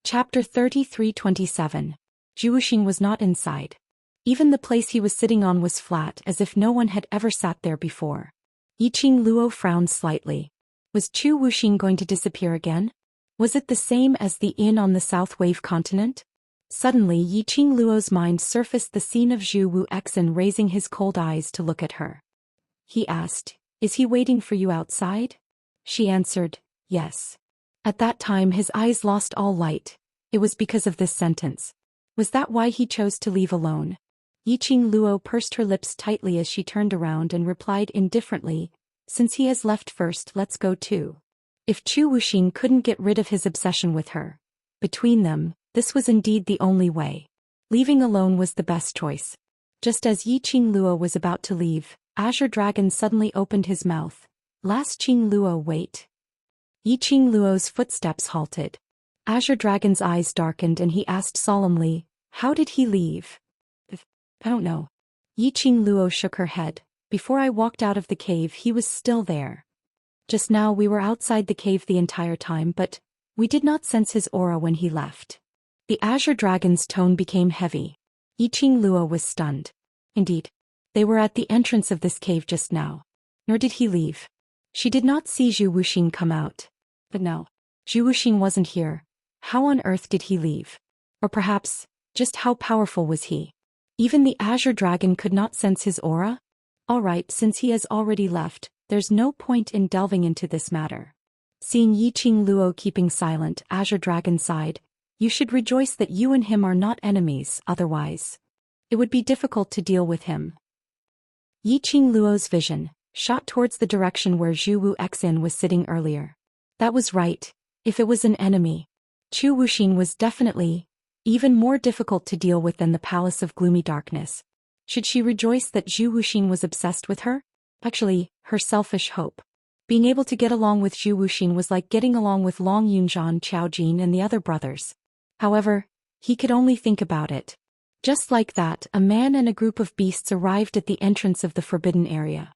Chapter 33-27. Zhou Xian was not inside. Even the place he was sitting on was flat, as if no one had ever sat there before. Yiqing Luo frowned slightly. Was Zhou Xian going to disappear again? Was it the same as the inn on the South Wave continent? Suddenly Yiqing Luo's mind surfaced the scene of Zhou Xian raising his cold eyes to look at her. He asked, "Is he waiting for you outside?" She answered, "Yes." At that time his eyes lost all light. It was because of this sentence. Was that why he chose to leave alone? Yiqing Luo pursed her lips tightly as she turned around and replied indifferently, "Since he has left first, let's go too." If Zhou Xian couldn't get rid of his obsession with her, between them, this was indeed the only way. Leaving alone was the best choice. Just as Yiqing Luo was about to leave, Azure Dragon suddenly opened his mouth. "Last Qing Luo, wait." Yiqing Luo's footsteps halted. Azure Dragon's eyes darkened and he asked solemnly, "How did he leave?" "I don't know." Yiqing Luo shook her head. "Before I walked out of the cave he was still there. Just now we were outside the cave the entire time, but we did not sense his aura when he left." The Azure Dragon's tone became heavy. Yiqing Luo was stunned. Indeed, they were at the entrance of this cave just now. Nor did he leave. She did not see Zhou Xian come out. But no, Zhou Xian wasn't here. How on earth did he leave? Or perhaps, just how powerful was he? Even the Azure Dragon could not sense his aura? Alright, since he has already left, there's no point in delving into this matter. Seeing Yiqing Luo keeping silent, Azure Dragon sighed. "You should rejoice that you and him are not enemies, otherwise it would be difficult to deal with him." Yiqing Luo's vision shot towards the direction where Zhou Xian was sitting earlier. That was right. If it was an enemy, Zhou Xian was definitely even more difficult to deal with than the Palace of Gloomy Darkness. Should she rejoice that Zhou Xian was obsessed with her? Actually, her selfish hope. Being able to get along with Zhou Xian was like getting along with Long Yunzhan, Qiao Jin and the other brothers. However, he could only think about it. Just like that, a man and a group of beasts arrived at the entrance of the forbidden area.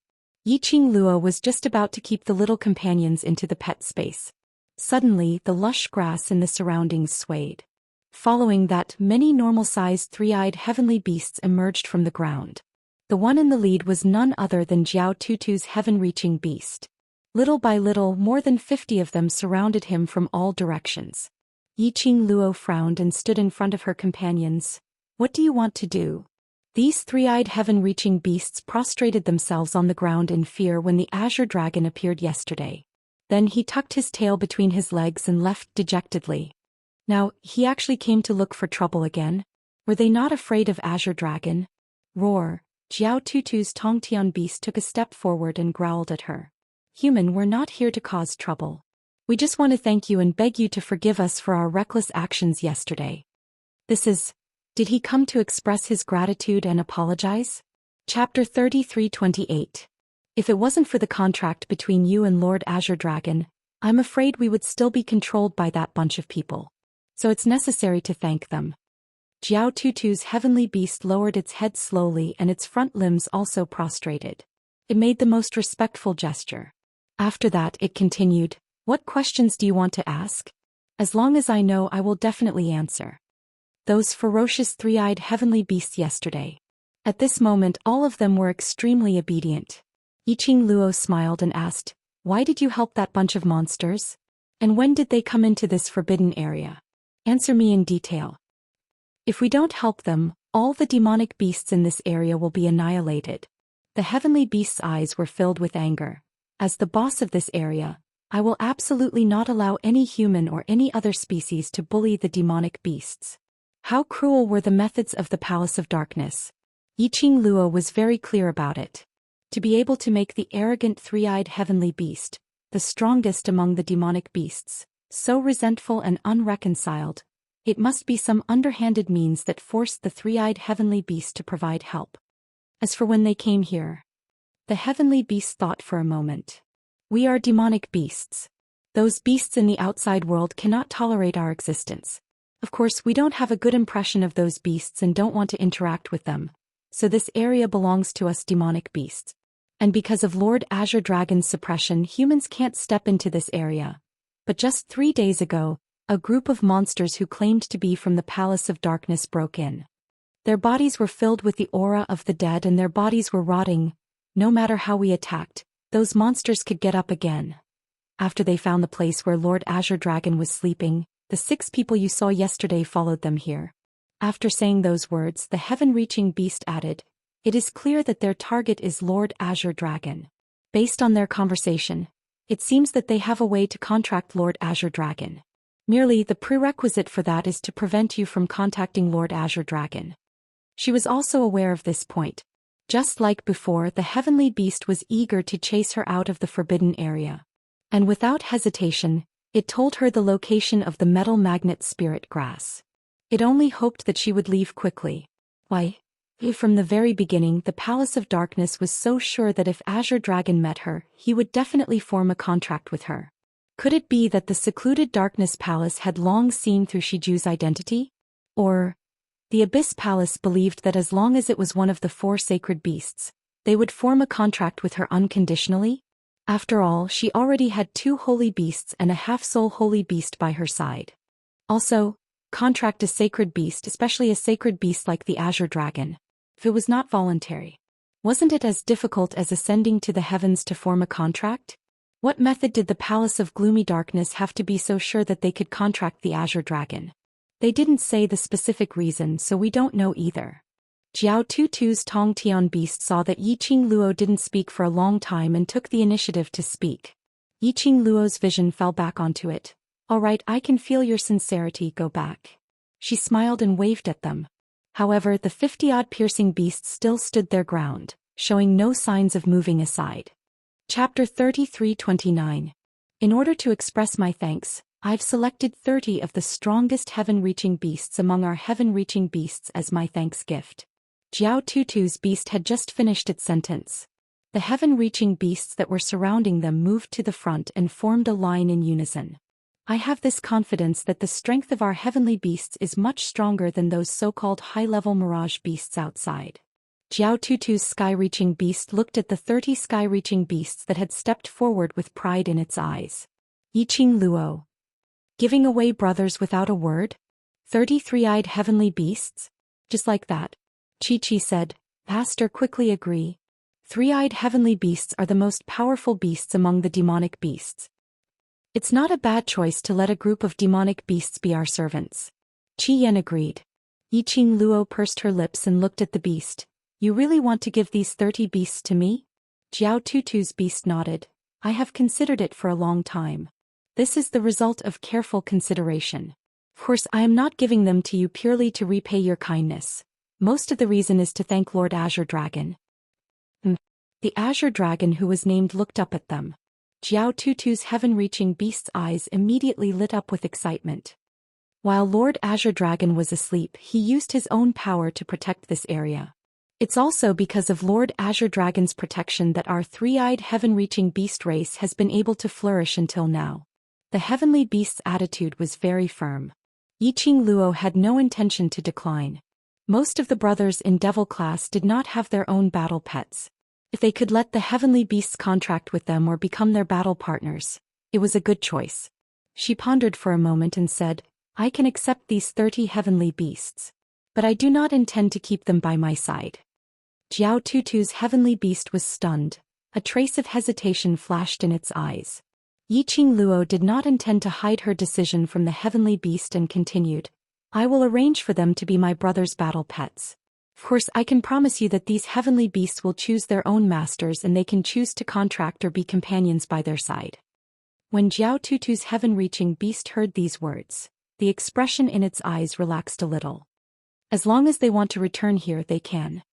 Yiqing Luo was just about to keep the little companions into the pet space. Suddenly, the lush grass in the surroundings swayed. Following that, many normal-sized three-eyed heavenly beasts emerged from the ground. The one in the lead was none other than Jiao Tutu's heaven-reaching beast. Little by little, more than 50 of them surrounded him from all directions. Yiqing Luo frowned and stood in front of her companions. "What do you want to do?" These three-eyed heaven-reaching beasts prostrated themselves on the ground in fear when the Azure Dragon appeared yesterday. Then he tucked his tail between his legs and left dejectedly. Now, he actually came to look for trouble again? Were they not afraid of Azure Dragon? Roar! Jiao Tutu's Tongtian beast took a step forward and growled at her. "Human, we're not here to cause trouble. We just want to thank you and beg you to forgive us for our reckless actions yesterday." Did he come to express his gratitude and apologize? Chapter 33-28. If it wasn't for the contract between you and Lord Azure Dragon, I'm afraid we would still be controlled by that bunch of people. So it's necessary to thank them. Jiao Tutu's heavenly beast lowered its head slowly and its front limbs also prostrated. It made the most respectful gesture. After that it continued, "What questions do you want to ask? As long as I know, I will definitely answer." Those ferocious three-eyed heavenly beasts yesterday. At this moment all of them were extremely obedient. Yiqing Luo smiled and asked, "Why did you help that bunch of monsters? And when did they come into this forbidden area? Answer me in detail. If we don't help them, all the demonic beasts in this area will be annihilated." The heavenly beast's eyes were filled with anger. "As the boss of this area, I will absolutely not allow any human or any other species to bully the demonic beasts." How cruel were the methods of the Palace of Darkness. Yiqing Luo was very clear about it. To be able to make the arrogant three-eyed heavenly beast, the strongest among the demonic beasts, so resentful and unreconciled, it must be some underhanded means that forced the three-eyed heavenly beast to provide help. As for when they came here, the heavenly beast thought for a moment. "We are demonic beasts. Those beasts in the outside world cannot tolerate our existence. Of course, we don't have a good impression of those beasts and don't want to interact with them. So this area belongs to us demonic beasts. And because of Lord Azure Dragon's suppression, humans can't step into this area. But just 3 days ago, A group of monsters who claimed to be from the Palace of Darkness broke in. Their bodies were filled with the aura of the dead and their bodies were rotting. No matter how we attacked, those monsters could get up again. After they found the place where Lord Azure Dragon was sleeping, the 6 people you saw yesterday followed them here. After saying those words, the heaven-reaching beast added, "It is clear that their target is Lord Azure Dragon. Based on their conversation, it seems that they have a way to contract Lord Azure Dragon. Merely the prerequisite for that is to prevent you from contacting Lord Azure Dragon." She was also aware of this point. Just like before, the heavenly beast was eager to chase her out of the forbidden area. And without hesitation, it told her the location of the metal magnet spirit grass. It only hoped that she would leave quickly. Why? From the very beginning, the Palace of Darkness was so sure that if Azure Dragon met her, he would definitely form a contract with her. Could it be that the secluded Darkness Palace had long seen through Shiju's identity? Or the Abyss Palace believed that as long as it was one of the 4 sacred beasts, they would form a contract with her unconditionally? After all, she already had 2 holy beasts and a half-soul holy beast by her side. Also, contract a sacred beast, especially a sacred beast like the Azure Dragon. If it was not voluntary, wasn't it as difficult as ascending to the heavens to form a contract? What method did the Palace of Gloomy Darkness have to be so sure that they could contract the Azure Dragon? They didn't say the specific reason, so we don't know either. Jiao Tutu's Tong Tian beast saw that Yiqing Luo didn't speak for a long time and took the initiative to speak. Yiqing Luo's vision fell back onto it. "All right, I can feel your sincerity, go back." She smiled and waved at them. However, the 50-odd piercing beasts still stood their ground, showing no signs of moving aside. Chapter 33-29. In order to express my thanks, I've selected 30 of the strongest heaven-reaching beasts among our heaven-reaching beasts as my thanks gift. Jiao Tutu's beast had just finished its sentence. The heaven-reaching beasts that were surrounding them moved to the front and formed a line in unison. I have this confidence that the strength of our heavenly beasts is much stronger than those so-called high-level mirage beasts outside. Jiao Tutu's sky-reaching beast looked at the 30 sky-reaching beasts that had stepped forward with pride in its eyes. Yiqing Luo. Giving away brothers without a word? 30 three-eyed heavenly beasts? Just like that. Chi-Chi said, "Pastor, quickly agree. 3-eyed heavenly beasts are the most powerful beasts among the demonic beasts. It's not a bad choice to let a group of demonic beasts be our servants." Qi Yan agreed. Yiqing Luo pursed her lips and looked at the beast. "You really want to give these 30 beasts to me?" Jiao Tutu's beast nodded. "I have considered it for a long time. This is the result of careful consideration. Of course, I am not giving them to you purely to repay your kindness. Most of the reason is to thank Lord Azure Dragon." The Azure Dragon who was named looked up at them. Jiao Tutu's heaven-reaching beast's eyes immediately lit up with excitement. While Lord Azure Dragon was asleep, he used his own power to protect this area. It's also because of Lord Azure Dragon's protection that our 3-eyed heaven-reaching beast race has been able to flourish until now. The heavenly beast's attitude was very firm. Yiqing Luo had no intention to decline. Most of the brothers in Devil class did not have their own battle pets. If they could let the heavenly beasts contract with them or become their battle partners, it was a good choice. She pondered for a moment and said, "I can accept these 30 heavenly beasts. But I do not intend to keep them by my side." Jiao Tutu's heavenly beast was stunned. A trace of hesitation flashed in its eyes. Yiqing Luo did not intend to hide her decision from the heavenly beast and continued, "I will arrange for them to be my brother's battle pets. Of course, I can promise you that these heavenly beasts will choose their own masters and they can choose to contract or be companions by their side." When Jiao Tutu's heaven-reaching beast heard these words, the expression in its eyes relaxed a little. "As long as they want to return here, they can."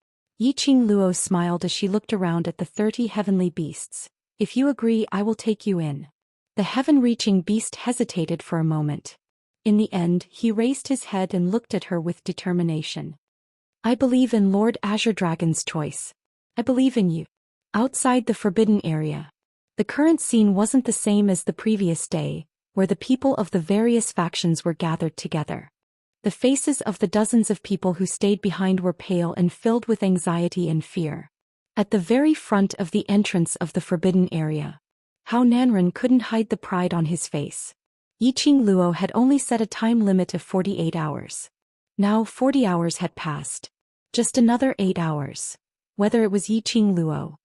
Yiqing Luo smiled as she looked around at the 30 heavenly beasts. "If you agree, I will take you in." The heaven-reaching beast hesitated for a moment. In the end, he raised his head and looked at her with determination. "I believe in Lord Azure Dragon's choice. I believe in you." Outside the forbidden area, the current scene wasn't the same as the previous day, where the people of the various factions were gathered together. The faces of the dozens of people who stayed behind were pale and filled with anxiety and fear. At the very front of the entrance of the forbidden area, Hao Nanren couldn't hide the pride on his face. Yiqing Luo had only set a time limit of 48 hours. Now 40 hours had passed. Just another 8 hours. Whether it was Yiqing Luo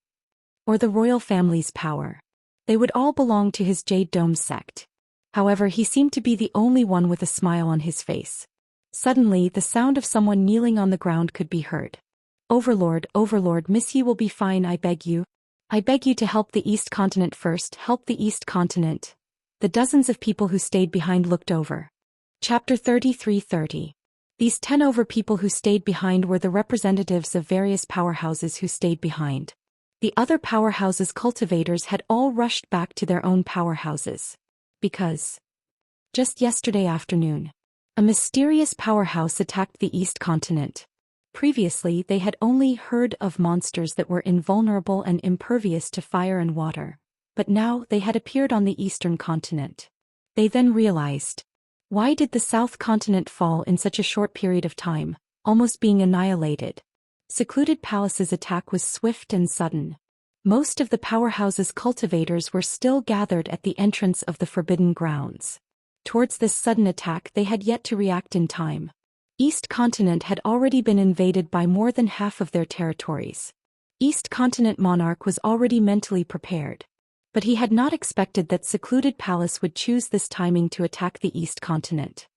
or the royal family's power, they would all belong to his Jade Dome sect. However, he seemed to be the only one with a smile on his face. Suddenly, the sound of someone kneeling on the ground could be heard. Overlord, Overlord, Miss Yi will be fine, I beg you. I beg you to help the East Continent first, help the East Continent. The dozens of people who stayed behind looked over. Chapter 33:30. These 10 over people who stayed behind were the representatives of various powerhouses who stayed behind. The other powerhouses' cultivators had all rushed back to their own powerhouses. Because just yesterday afternoon, a mysterious powerhouse attacked the East Continent. Previously, they had only heard of monsters that were invulnerable and impervious to fire and water, but now they had appeared on the Eastern Continent. They then realized, why did the South Continent fall in such a short period of time, almost being annihilated? Secluded Palace's attack was swift and sudden. Most of the powerhouse's cultivators were still gathered at the entrance of the Forbidden Grounds. Towards this sudden attack, they had yet to react in time. East Continent had already been invaded by more than half of their territories. East Continent monarch was already mentally prepared. But he had not expected that Secluded Palace would choose this timing to attack the East Continent.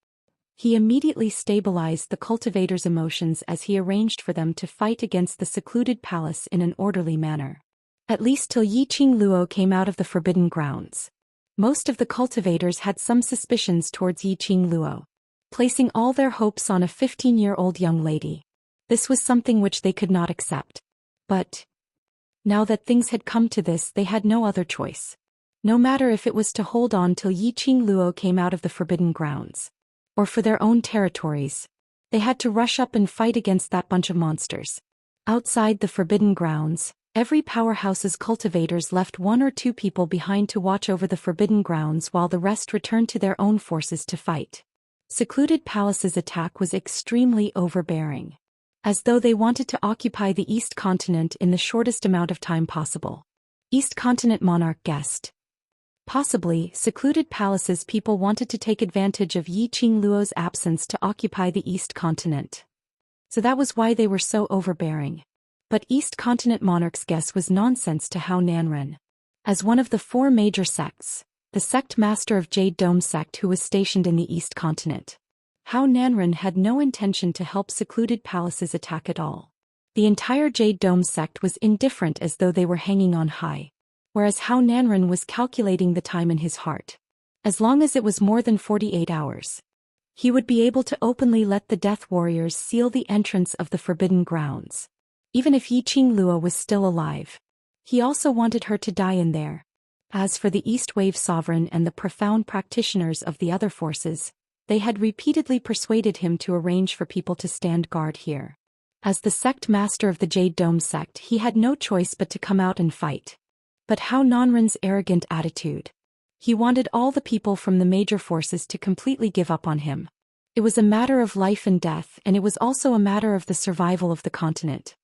He immediately stabilized the cultivators' emotions as he arranged for them to fight against the Secluded Palace in an orderly manner. At least till Yiqing Luo came out of the Forbidden Grounds. Most of the cultivators had some suspicions towards Yiqing Luo, placing all their hopes on a 15-year-old young lady. This was something which they could not accept. But now that things had come to this, they had no other choice. No matter if it was to hold on till Yiqing Luo came out of the Forbidden Grounds, or for their own territories, they had to rush up and fight against that bunch of monsters. Outside the Forbidden Grounds, every powerhouse's cultivators left 1 or 2 people behind to watch over the Forbidden Grounds while the rest returned to their own forces to fight. Secluded Palace's attack was extremely overbearing, as though they wanted to occupy the East Continent in the shortest amount of time possible. East Continent monarch guessed. Possibly, Secluded Palace's people wanted to take advantage of Yiqing Luo's absence to occupy the East Continent. So that was why they were so overbearing. But East Continent monarch's guess was nonsense to Hao Nanren. As one of the 4 major sects, the sect master of Jade Dome sect who was stationed in the East Continent, Hao Nanren had no intention to help Secluded Palace's attack at all. The entire Jade Dome sect was indifferent, as though they were hanging on high. Whereas Hao Nanren was calculating the time in his heart. As long as it was more than 48 hours, he would be able to openly let the Death Warriors seal the entrance of the Forbidden Grounds. Even if Yiqing Luo was still alive, he also wanted her to die in there. As for the East Wave Sovereign and the profound practitioners of the other forces, they had repeatedly persuaded him to arrange for people to stand guard here. As the sect master of the Jade Dome sect, he had no choice but to come out and fight. But Hao Nanren's arrogant attitude. He wanted all the people from the major forces to completely give up on him. It was a matter of life and death, and it was also a matter of the survival of the continent.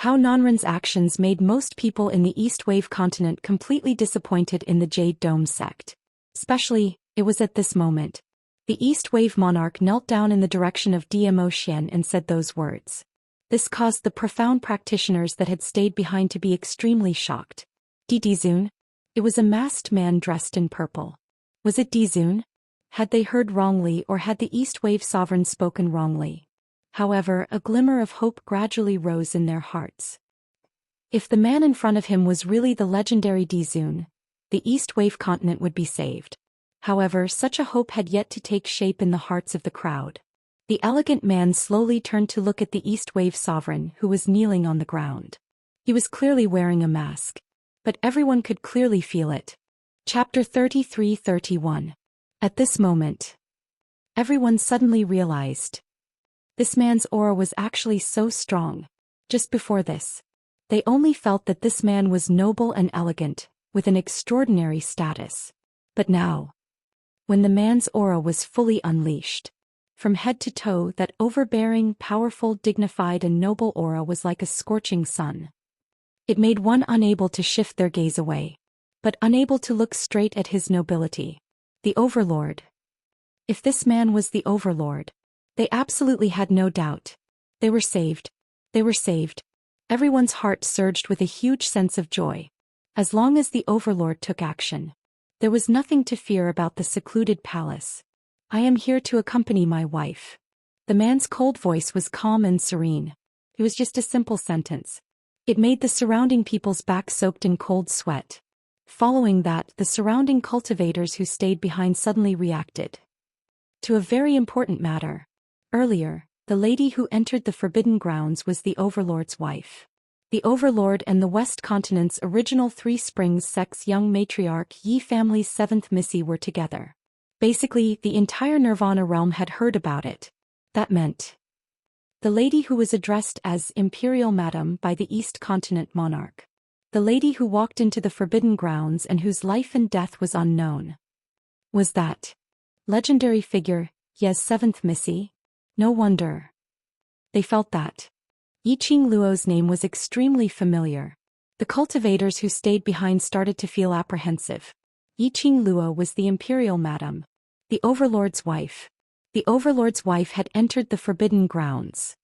Hao Nanren's actions made most people in the East Wave continent completely disappointed in the Jade Dome sect. Especially, it was at this moment. The East Wave monarch knelt down in the direction of Zhou Xian and said those words. This caused the profound practitioners that had stayed behind to be extremely shocked. Dizun? It was a masked man dressed in purple. Was it Dizun? Had they heard wrongly, or had the East Wave sovereign spoken wrongly? However, a glimmer of hope gradually rose in their hearts. If the man in front of him was really the legendary Dizun, the East Wave continent would be saved. However, such a hope had yet to take shape in the hearts of the crowd. The elegant man slowly turned to look at the East Wave sovereign who was kneeling on the ground. He was clearly wearing a mask. But everyone could clearly feel it. Chapter 33:31. At this moment, everyone suddenly realized. This man's aura was actually so strong. Just before this, they only felt that this man was noble and elegant, with an extraordinary status. But now, when the man's aura was fully unleashed, from head to toe, that overbearing, powerful, dignified and noble aura was like a scorching sun. It made one unable to shift their gaze away, but unable to look straight at his nobility. The overlord, If this man was the overlord, they absolutely had no doubt. They were saved. They were saved. Everyone's heart surged with a huge sense of joy. As long as the overlord took action, there was nothing to fear about the secluded palace. I am here to accompany my wife. The man's cold voice was calm and serene. It was just a simple sentence. It made the surrounding people's backs soaked in cold sweat. Following that, the surrounding cultivators who stayed behind suddenly reacted to a very important matter. Earlier, the lady who entered the forbidden grounds was the overlord's wife. The overlord and the West Continent's original Three Springs sect's young matriarch Yi family's seventh Missy were together. Basically, the entire Nirvana realm had heard about it. That meant the lady who was addressed as Imperial Madam by the East Continent monarch. The lady who walked into the forbidden grounds and whose life and death was unknown. Was that legendary figure, Ye's seventh Missy? No wonder. They felt that Yiqing Luo's name was extremely familiar. The cultivators who stayed behind started to feel apprehensive. Yiqing Luo was the Imperial Madam, the Overlord's wife. The Overlord's wife had entered the forbidden grounds.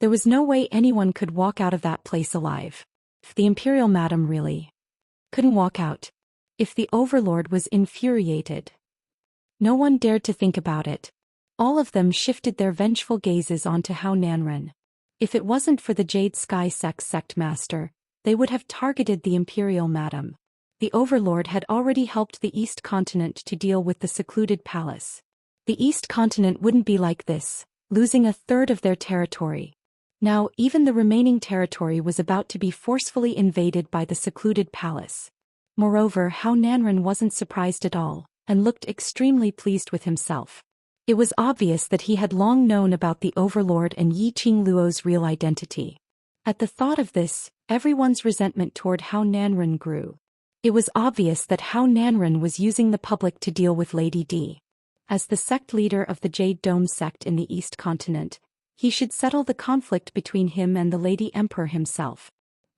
There was no way anyone could walk out of that place alive. If the Imperial Madam really couldn't walk out, if the Overlord was infuriated, no one dared to think about it. All of them shifted their vengeful gazes onto Hao Nanren. If it wasn't for the Jade Sky Sect's sect master, they would have targeted the Imperial Madam. The Overlord had already helped the East Continent to deal with the secluded palace. The East Continent wouldn't be like this, losing a third of their territory. Now, even the remaining territory was about to be forcefully invaded by the secluded palace. Moreover, Hao Nanren wasn't surprised at all, and looked extremely pleased with himself. It was obvious that he had long known about the Overlord and Yiqing Luo's real identity. At the thought of this, everyone's resentment toward Hao Nanren grew. It was obvious that Hao Nanren was using the public to deal with Lady D. As the sect leader of the Jade Dome sect in the East Continent, he should settle the conflict between him and the Lady Emperor himself.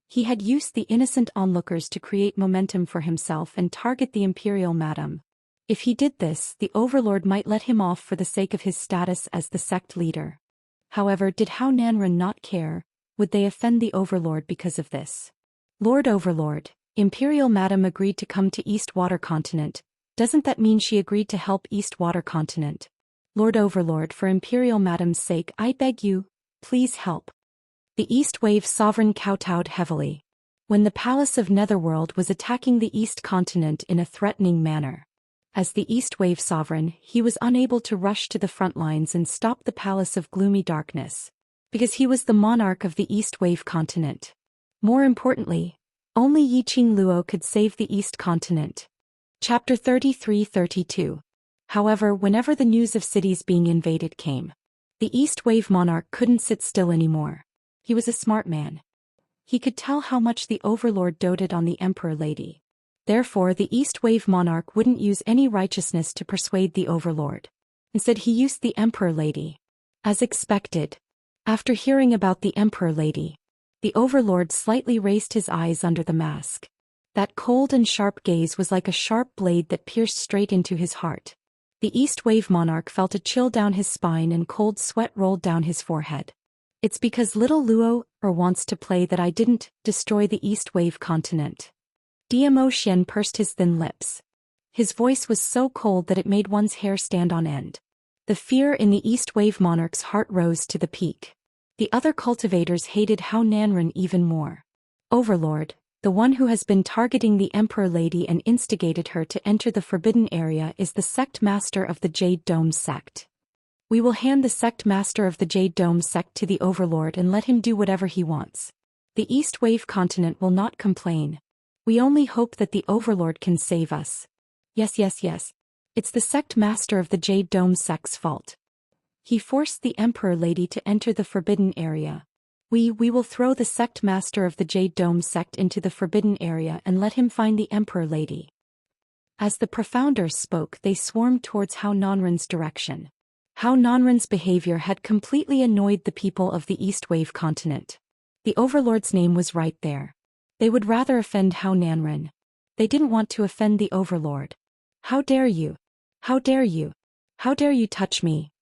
He had used the innocent onlookers to create momentum for himself and target the Imperial Madam. If he did this, the Overlord might let him off for the sake of his status as the sect leader. However, did Hao Nanren not care? Would they offend the Overlord because of this? Lord Overlord, Imperial Madam agreed to come to East Water Continent. Doesn't that mean she agreed to help East Water Continent? Lord Overlord, for Imperial Madam's sake, I beg you, please help. The East Wave Sovereign kowtowed heavily. When the Palace of Netherworld was attacking the East Continent in a threatening manner. As the East Wave Sovereign, he was unable to rush to the front lines and stop the Palace of Gloomy Darkness. Because he was the monarch of the East Wave Continent. More importantly, only Yiqing Luo could save the East Continent. Chapter 33-32. However, whenever the news of cities being invaded came, the East Wave monarch couldn't sit still anymore. He was a smart man. He could tell how much the Overlord doted on the Emperor Lady. Therefore, the East Wave monarch wouldn't use any righteousness to persuade the Overlord. Instead, he used the Emperor Lady. As expected. After hearing about the Emperor Lady, the Overlord slightly raised his eyes under the mask. That cold and sharp gaze was like a sharp blade that pierced straight into his heart. The East Wave monarch felt a chill down his spine and cold sweat rolled down his forehead. It's because little Luo wants to play that I didn't destroy the East Wave continent. Zhou Xian pursed his thin lips. His voice was so cold that it made one's hair stand on end. The fear in the East Wave monarch's heart rose to the peak. The other cultivators hated Hao Nanren even more. Overlord, the one who has been targeting the Emperor Lady and instigated her to enter the forbidden area, is the sect master of the Jade Dome sect. We will hand the sect master of the Jade Dome sect to the Overlord and let him do whatever he wants. The East Wave continent will not complain. We only hope that the Overlord can save us. Yes. It's the sect master of the Jade Dome sect's fault. He forced the Emperor Lady to enter the forbidden area. We will throw the sect master of the Jade Dome sect into the forbidden area and let him find the Emperor Lady. As the Profounders spoke, they swarmed towards Hao Nanren's direction. Hao Nanren's behavior had completely annoyed the people of the East Wave continent. The Overlord's name was right there. They would rather offend Hao Nanren. They didn't want to offend the Overlord. How dare you? How dare you? How dare you touch me?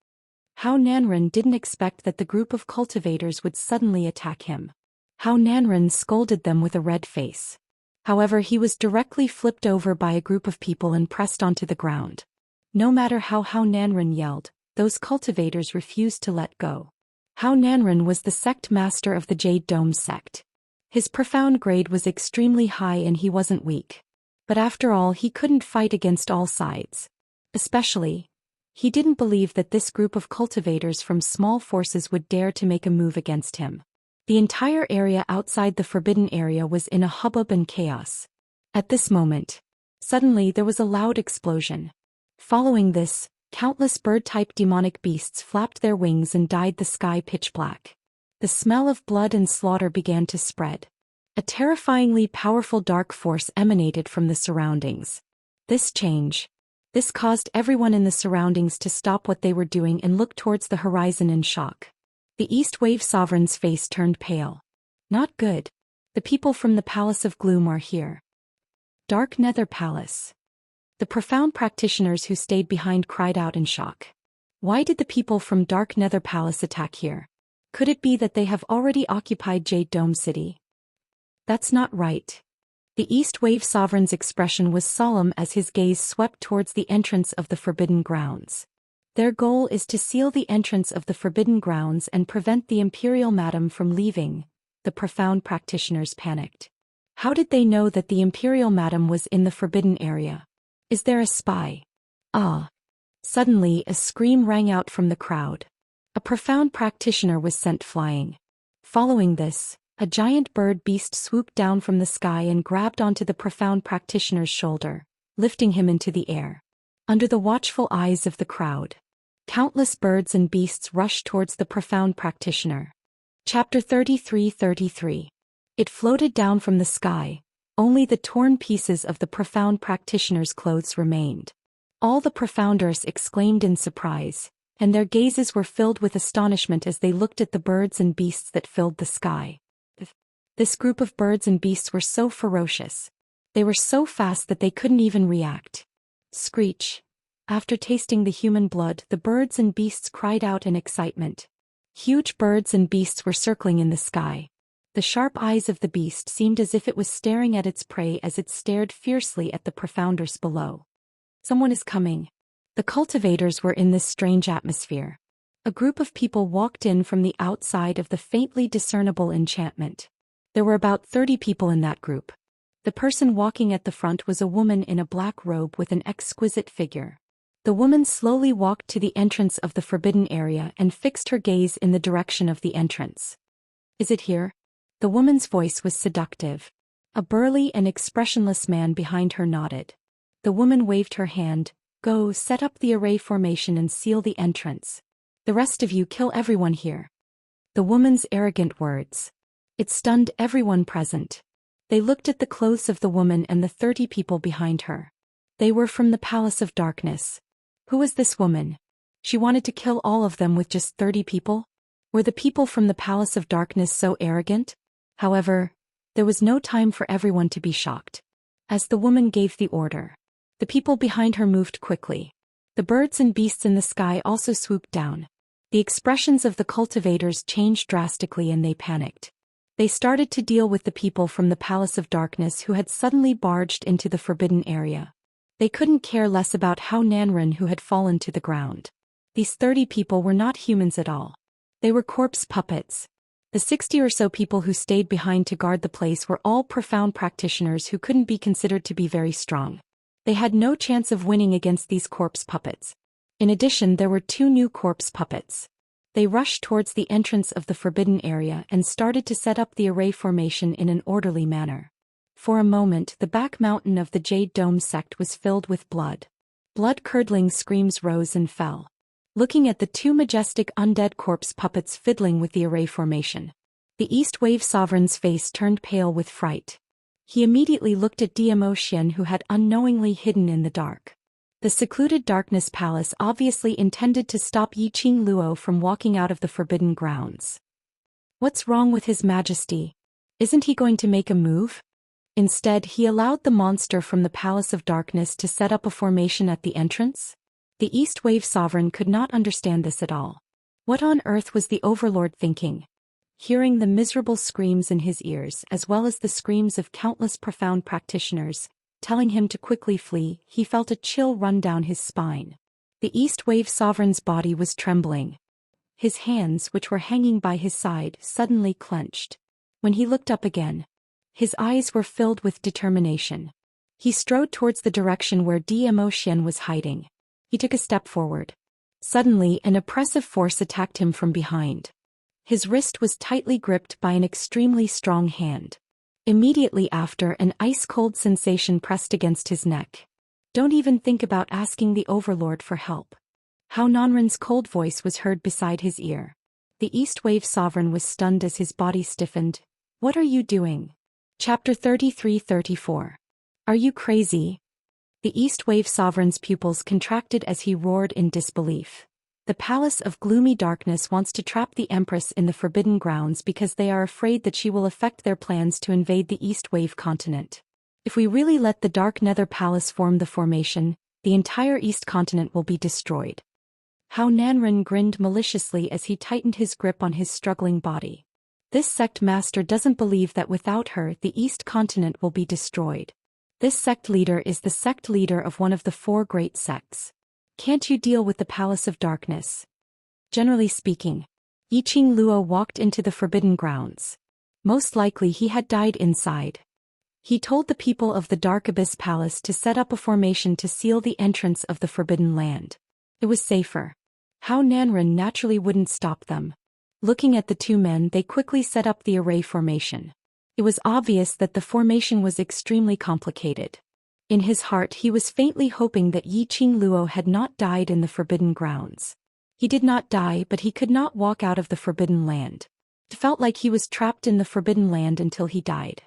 How Nanren didn't expect that the group of cultivators would suddenly attack him. How Nanren scolded them with a red face. However, he was directly flipped over by a group of people and pressed onto the ground. No matter how Nanren yelled, those cultivators refused to let go. How Nanren was the sect master of the Jade Dome sect. His profound grade was extremely high and he wasn't weak. But after all, he couldn't fight against all sides. Especially, he didn't believe that this group of cultivators from small forces would dare to make a move against him. The entire area outside the forbidden area was in a hubbub and chaos. At this moment, suddenly there was a loud explosion. Following this, countless bird-type demonic beasts flapped their wings and dyed the sky pitch black. The smell of blood and slaughter began to spread. A terrifyingly powerful dark force emanated from the surroundings. This caused everyone in the surroundings to stop what they were doing and look towards the horizon in shock. The East Wave Sovereign's face turned pale. Not good. The people from the Palace of Gloom are here. Dark Nether Palace. The profound practitioners who stayed behind cried out in shock. Why did the people from Dark Nether Palace attack here? Could it be that they have already occupied Jade Dome City? That's not right. The East Wave Sovereign's expression was solemn as his gaze swept towards the entrance of the Forbidden Grounds. Their goal is to seal the entrance of the Forbidden Grounds and prevent the Imperial Madam from leaving. The profound practitioners panicked. How did they know that the Imperial Madam was in the Forbidden Area? Is there a spy? Ah! Suddenly a scream rang out from the crowd. A profound practitioner was sent flying. Following this, a giant bird beast swooped down from the sky and grabbed onto the profound practitioner's shoulder, lifting him into the air. Under the watchful eyes of the crowd, countless birds and beasts rushed towards the profound practitioner. Chapter 33:33. It floated down from the sky. Only the torn pieces of the profound practitioner's clothes remained. All the profounders exclaimed in surprise, and their gazes were filled with astonishment as they looked at the birds and beasts that filled the sky. This group of birds and beasts were so ferocious. They were so fast that they couldn't even react. Screech. After tasting the human blood, the birds and beasts cried out in excitement. Huge birds and beasts were circling in the sky. The sharp eyes of the beast seemed as if it was staring at its prey as it stared fiercely at the profounders below. Someone is coming. The cultivators were in this strange atmosphere. A group of people walked in from the outside of the faintly discernible enchantment. There were about 30 people in that group. The person walking at the front was a woman in a black robe with an exquisite figure. The woman slowly walked to the entrance of the forbidden area and fixed her gaze in the direction of the entrance. Is it here? The woman's voice was seductive. A burly and expressionless man behind her nodded. The woman waved her hand. Go, set up the array formation and seal the entrance. The rest of you kill everyone here. The woman's arrogant words. It stunned everyone present. They looked at the clothes of the woman and the 30 people behind her. They were from the Palace of Darkness. Who was this woman? She wanted to kill all of them with just 30 people? Were the people from the Palace of Darkness so arrogant? However, there was no time for everyone to be shocked. As the woman gave the order, the people behind her moved quickly. The birds and beasts in the sky also swooped down. The expressions of the cultivators changed drastically and they panicked. They started to deal with the people from the Palace of Darkness who had suddenly barged into the forbidden area. They couldn't care less about how Nanren who had fallen to the ground. These 30 people were not humans at all. They were corpse puppets. The 60 or so people who stayed behind to guard the place were all profound practitioners who couldn't be considered to be very strong. They had no chance of winning against these corpse puppets. In addition, there were 2 new corpse puppets. They rushed towards the entrance of the forbidden area and started to set up the array formation in an orderly manner. For a moment, the back mountain of the Jade Dome sect was filled with blood. Blood-curdling screams rose and fell. Looking at the 2 majestic undead corpse puppets fiddling with the array formation, the East Wave Sovereign's face turned pale with fright. He immediately looked at Zhou Xian who had unknowingly hidden in the dark. The secluded Darkness Palace obviously intended to stop Yiqing Luo from walking out of the Forbidden Grounds. What's wrong with His Majesty? Isn't he going to make a move? Instead, he allowed the monster from the Palace of Darkness to set up a formation at the entrance? The East Wave Sovereign could not understand this at all. What on earth was the Overlord thinking? Hearing the miserable screams in his ears as well as the screams of countless profound practitioners, telling him to quickly flee, he felt a chill run down his spine. The East Wave Sovereign's body was trembling. His hands, which were hanging by his side, suddenly clenched. When he looked up again, his eyes were filled with determination. He strode towards the direction where Zhou Xian was hiding. He took a step forward. Suddenly, an oppressive force attacked him from behind. His wrist was tightly gripped by an extremely strong hand. Immediately after, an ice-cold sensation pressed against his neck. Don't even think about asking the Overlord for help. Hao Nanren's cold voice was heard beside his ear. The East Wave Sovereign was stunned as his body stiffened. What are you doing? Chapter 33-34. Are you crazy? The East Wave Sovereign's pupils contracted as he roared in disbelief. The Palace of Gloomy Darkness wants to trap the Empress in the Forbidden Grounds because they are afraid that she will affect their plans to invade the East Wave continent. If we really let the Dark Nether Palace form the formation, the entire East continent will be destroyed. Hao Nanren grinned maliciously as he tightened his grip on his struggling body. This sect master doesn't believe that without her the East continent will be destroyed. This sect leader is the sect leader of one of the 4 great sects. Can't you deal with the Palace of Darkness? Generally speaking, Yiqing Luo walked into the Forbidden Grounds. Most likely he had died inside. He told the people of the Dark Abyss Palace to set up a formation to seal the entrance of the Forbidden Land. It was safer. Hao Nanren naturally wouldn't stop them. Looking at the 2 men, they quickly set up the array formation. It was obvious that the formation was extremely complicated. In his heart he was faintly hoping that Yiqing Luo had not died in the Forbidden Grounds. He did not die, but he could not walk out of the Forbidden Land. It felt like he was trapped in the Forbidden Land until he died.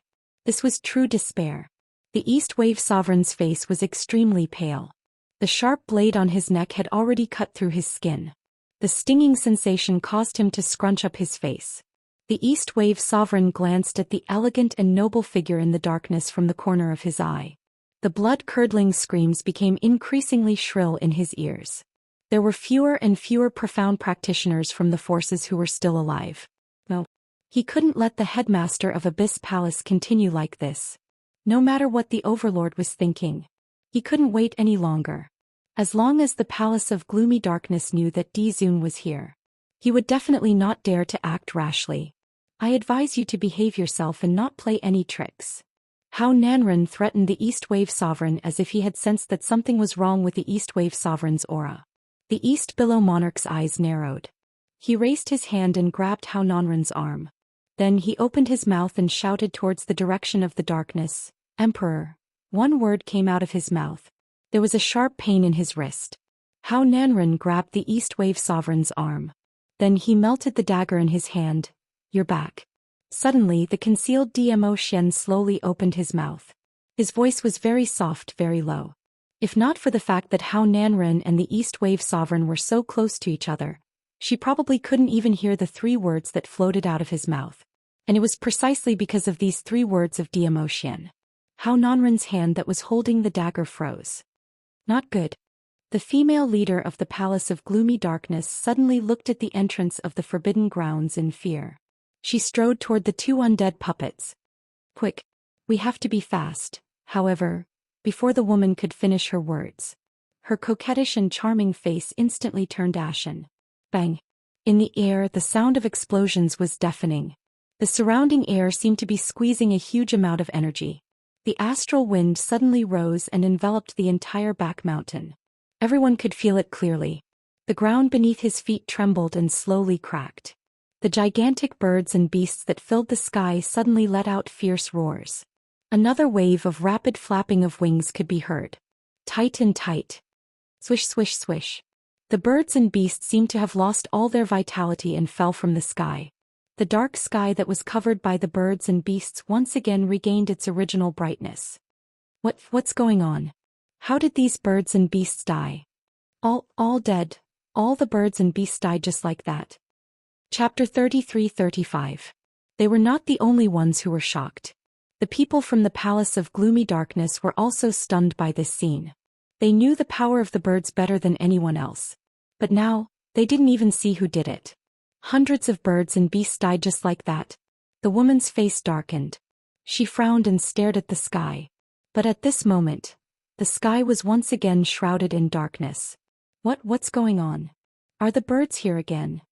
This was true despair. The East Wave Sovereign's face was extremely pale. The sharp blade on his neck had already cut through his skin. The stinging sensation caused him to scrunch up his face. The East Wave Sovereign glanced at the elegant and noble figure in the darkness from the corner of his eye. The blood-curdling screams became increasingly shrill in his ears. There were fewer and fewer profound practitioners from the forces who were still alive. No. He couldn't let the headmaster of Abyss Palace continue like this. No matter what the Overlord was thinking. He couldn't wait any longer. As long as the Palace of Gloomy Darkness knew that Dizun was here, he would definitely not dare to act rashly. I advise you to behave yourself and not play any tricks. Hao Nanren threatened the East Wave Sovereign as if he had sensed that something was wrong with the East Wave Sovereign's aura. The East Billow Monarch's eyes narrowed. He raised his hand and grabbed Hao Nanren's arm. Then he opened his mouth and shouted towards the direction of the darkness, "Emperor." One word came out of his mouth. There was a sharp pain in his wrist. Hao Nanren grabbed the East Wave Sovereign's arm. Then he melted the dagger in his hand. "You're back." Suddenly the concealed Zhou Xian slowly opened his mouth. His voice was very soft, very low. If not for the fact that Hao Nanren and the East Wave Sovereign were so close to each other, she probably couldn't even hear the 3 words that floated out of his mouth. And it was precisely because of these 3 words of Zhou Xian. Hao Nanren's hand that was holding the dagger froze. Not good. The female leader of the Palace of Gloomy Darkness suddenly looked at the entrance of the Forbidden Grounds in fear. She strode toward the 2 undead puppets. "Quick. We have to be fast." However, before the woman could finish her words, her coquettish and charming face instantly turned ashen. Bang. In the air, the sound of explosions was deafening. The surrounding air seemed to be squeezing a huge amount of energy. The astral wind suddenly rose and enveloped the entire back mountain. Everyone could feel it clearly. The ground beneath his feet trembled and slowly cracked. The gigantic birds and beasts that filled the sky suddenly let out fierce roars. Another wave of rapid flapping of wings could be heard. Tight and tight. Swish, swish, swish. The birds and beasts seemed to have lost all their vitality and fell from the sky. The dark sky that was covered by the birds and beasts once again regained its original brightness. What's going on? How did these birds and beasts die? All dead. All the birds and beasts died just like that. Chapter 33-35. They were not the only ones who were shocked. The people from the Palace of Gloomy Darkness were also stunned by this scene. They knew the power of the birds better than anyone else. But now, they didn't even see who did it. Hundreds of birds and beasts died just like that. The woman's face darkened. She frowned and stared at the sky. But at this moment, the sky was once again shrouded in darkness. What's going on? Are the birds here again?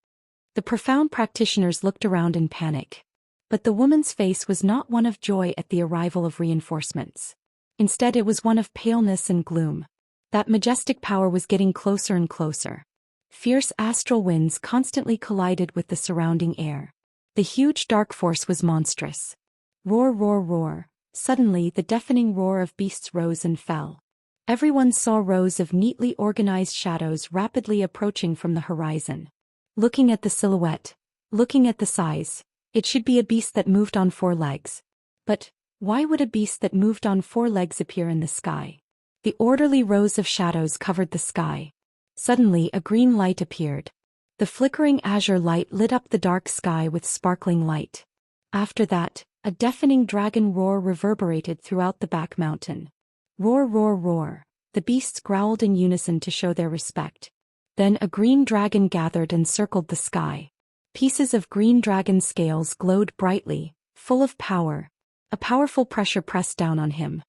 The profound practitioners looked around in panic. But the woman's face was not one of joy at the arrival of reinforcements. Instead, it was one of paleness and gloom. That majestic power was getting closer and closer. Fierce astral winds constantly collided with the surrounding air. The huge dark force was monstrous. Roar, roar, roar. Suddenly, the deafening roar of beasts rose and fell. Everyone saw rows of neatly organized shadows rapidly approaching from the horizon. Looking at the silhouette, looking at the size, it should be a beast that moved on 4 legs. But why would a beast that moved on 4 legs appear in the sky? The orderly rows of shadows covered the sky. Suddenly, a green light appeared. The flickering azure light lit up the dark sky with sparkling light. After that, a deafening dragon roar reverberated throughout the back mountain. Roar, roar, roar. The beasts growled in unison to show their respect. Then a green dragon gathered and circled the sky. Pieces of green dragon scales glowed brightly, full of power. A powerful pressure pressed down on him.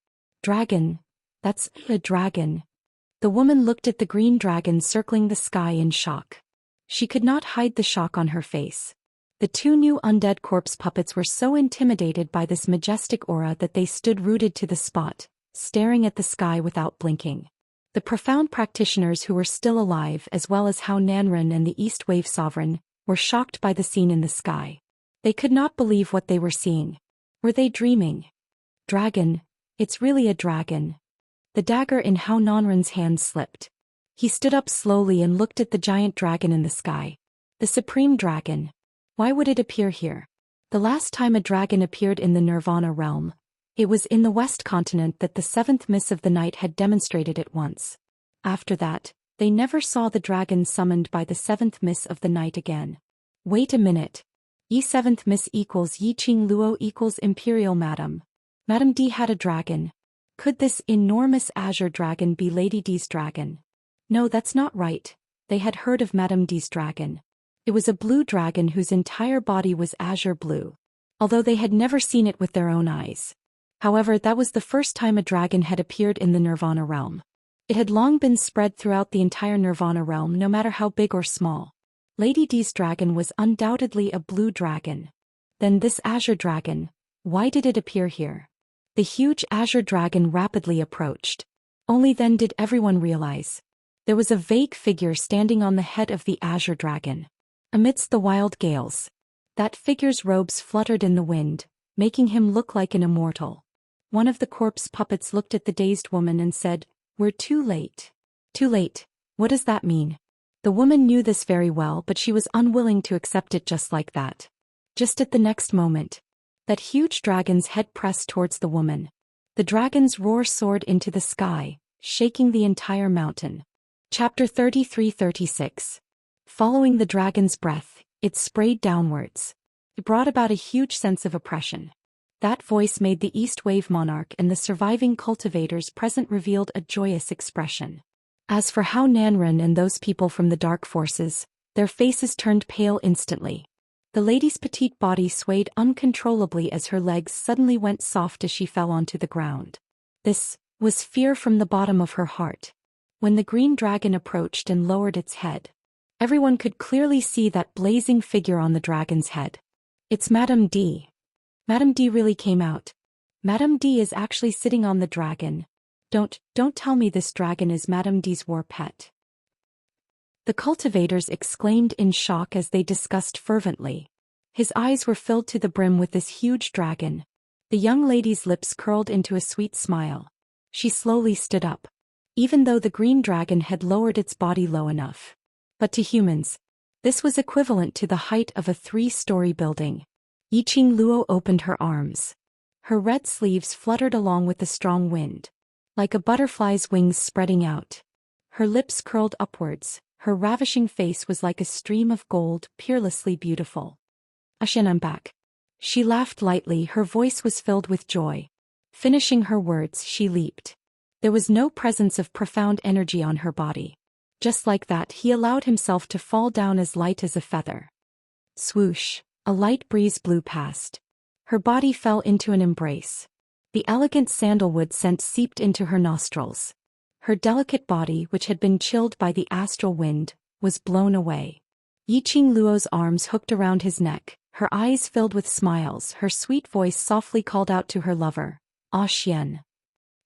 Dragon. That's a dragon. The woman looked at the green dragon circling the sky in shock. She could not hide the shock on her face. The 2 new undead corpse puppets were so intimidated by this majestic aura that they stood rooted to the spot, staring at the sky without blinking. The profound practitioners who were still alive, as well as Hao Nanren and the East Wave Sovereign, were shocked by the scene in the sky. They could not believe what they were seeing. Were they dreaming? Dragon. It's really a dragon. The dagger in Hao Nanren's hand slipped. He stood up slowly and looked at the giant dragon in the sky. The supreme dragon. Why would it appear here? The last time a dragon appeared in the Nirvana realm, it was in the West Continent that the 7th Miss of the Night had demonstrated it once. After that, they never saw the dragon summoned by the 7th Miss of the Night again. Wait a minute. E7th Miss equals Yi Qing Luo equals Imperial Madam. Madame D had a dragon. Could this enormous azure dragon be Lady D's dragon? No, that's not right. They had heard of Madame D's dragon. It was a blue dragon whose entire body was azure blue. Although they had never seen it with their own eyes. However, that was the first time a dragon had appeared in the Nirvana realm. It had long been spread throughout the entire Nirvana realm, no matter how big or small. Lady D's dragon was undoubtedly a blue dragon. Then this azure dragon, why did it appear here? The huge azure dragon rapidly approached. Only then did everyone realize. There was a vague figure standing on the head of the azure dragon. Amidst the wild gales, that figure's robes fluttered in the wind, making him look like an immortal. One of the corpse puppets looked at the dazed woman and said, "We're too late." Too late? What does that mean? The woman knew this very well, but she was unwilling to accept it just like that. Just at the next moment, that huge dragon's head pressed towards the woman. The dragon's roar soared into the sky, shaking the entire mountain. Chapter 33-36. Following the dragon's breath, it sprayed downwards. It brought about a huge sense of oppression. That voice made the East Wave Monarch and the surviving cultivators present revealed a joyous expression. As for Hao Nanren and those people from the dark forces, their faces turned pale instantly. The lady's petite body swayed uncontrollably as her legs suddenly went soft as she fell onto the ground. This was fear from the bottom of her heart. When the green dragon approached and lowered its head, everyone could clearly see that blazing figure on the dragon's head. It's Madame D. Madame D really came out. Madame D is actually sitting on the dragon. Don't tell me this dragon is Madame D's war pet. The cultivators exclaimed in shock as they discussed fervently. His eyes were filled to the brim with this huge dragon. The young lady's lips curled into a sweet smile. She slowly stood up. Even though the green dragon had lowered its body low enough. But to humans, this was equivalent to the height of a 3-story building. Yiqing Luo opened her arms. Her red sleeves fluttered along with the strong wind. Like a butterfly's wings spreading out. Her lips curled upwards, her ravishing face was like a stream of gold, peerlessly beautiful. "Xian, I'm back." She laughed lightly, her voice was filled with joy. Finishing her words, she leaped. There was no presence of profound energy on her body. Just like that, he allowed himself to fall down as light as a feather. Swoosh, a light breeze blew past. Her body fell into an embrace. The elegant sandalwood scent seeped into her nostrils. Her delicate body, which had been chilled by the astral wind, was blown away. Yiqing Luo's arms hooked around his neck, her eyes filled with smiles. Her sweet voice softly called out to her lover, "Ah Xian.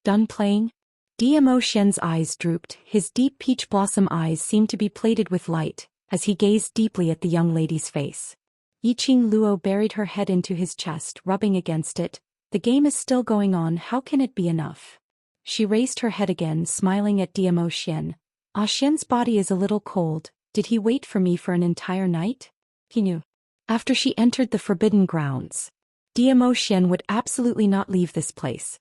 Done playing?" Zhou Xian's eyes drooped, his deep peach blossom eyes seemed to be plated with light, as he gazed deeply at the young lady's face. Yiqing Luo buried her head into his chest, rubbing against it. "The game is still going on, how can it be enough?" She raised her head again, smiling at Zhou Xian. "Ah Xian's body is a little cold. Did he wait for me for an entire night?" He knew. After she entered the forbidden grounds, Zhou Xian would absolutely not leave this place.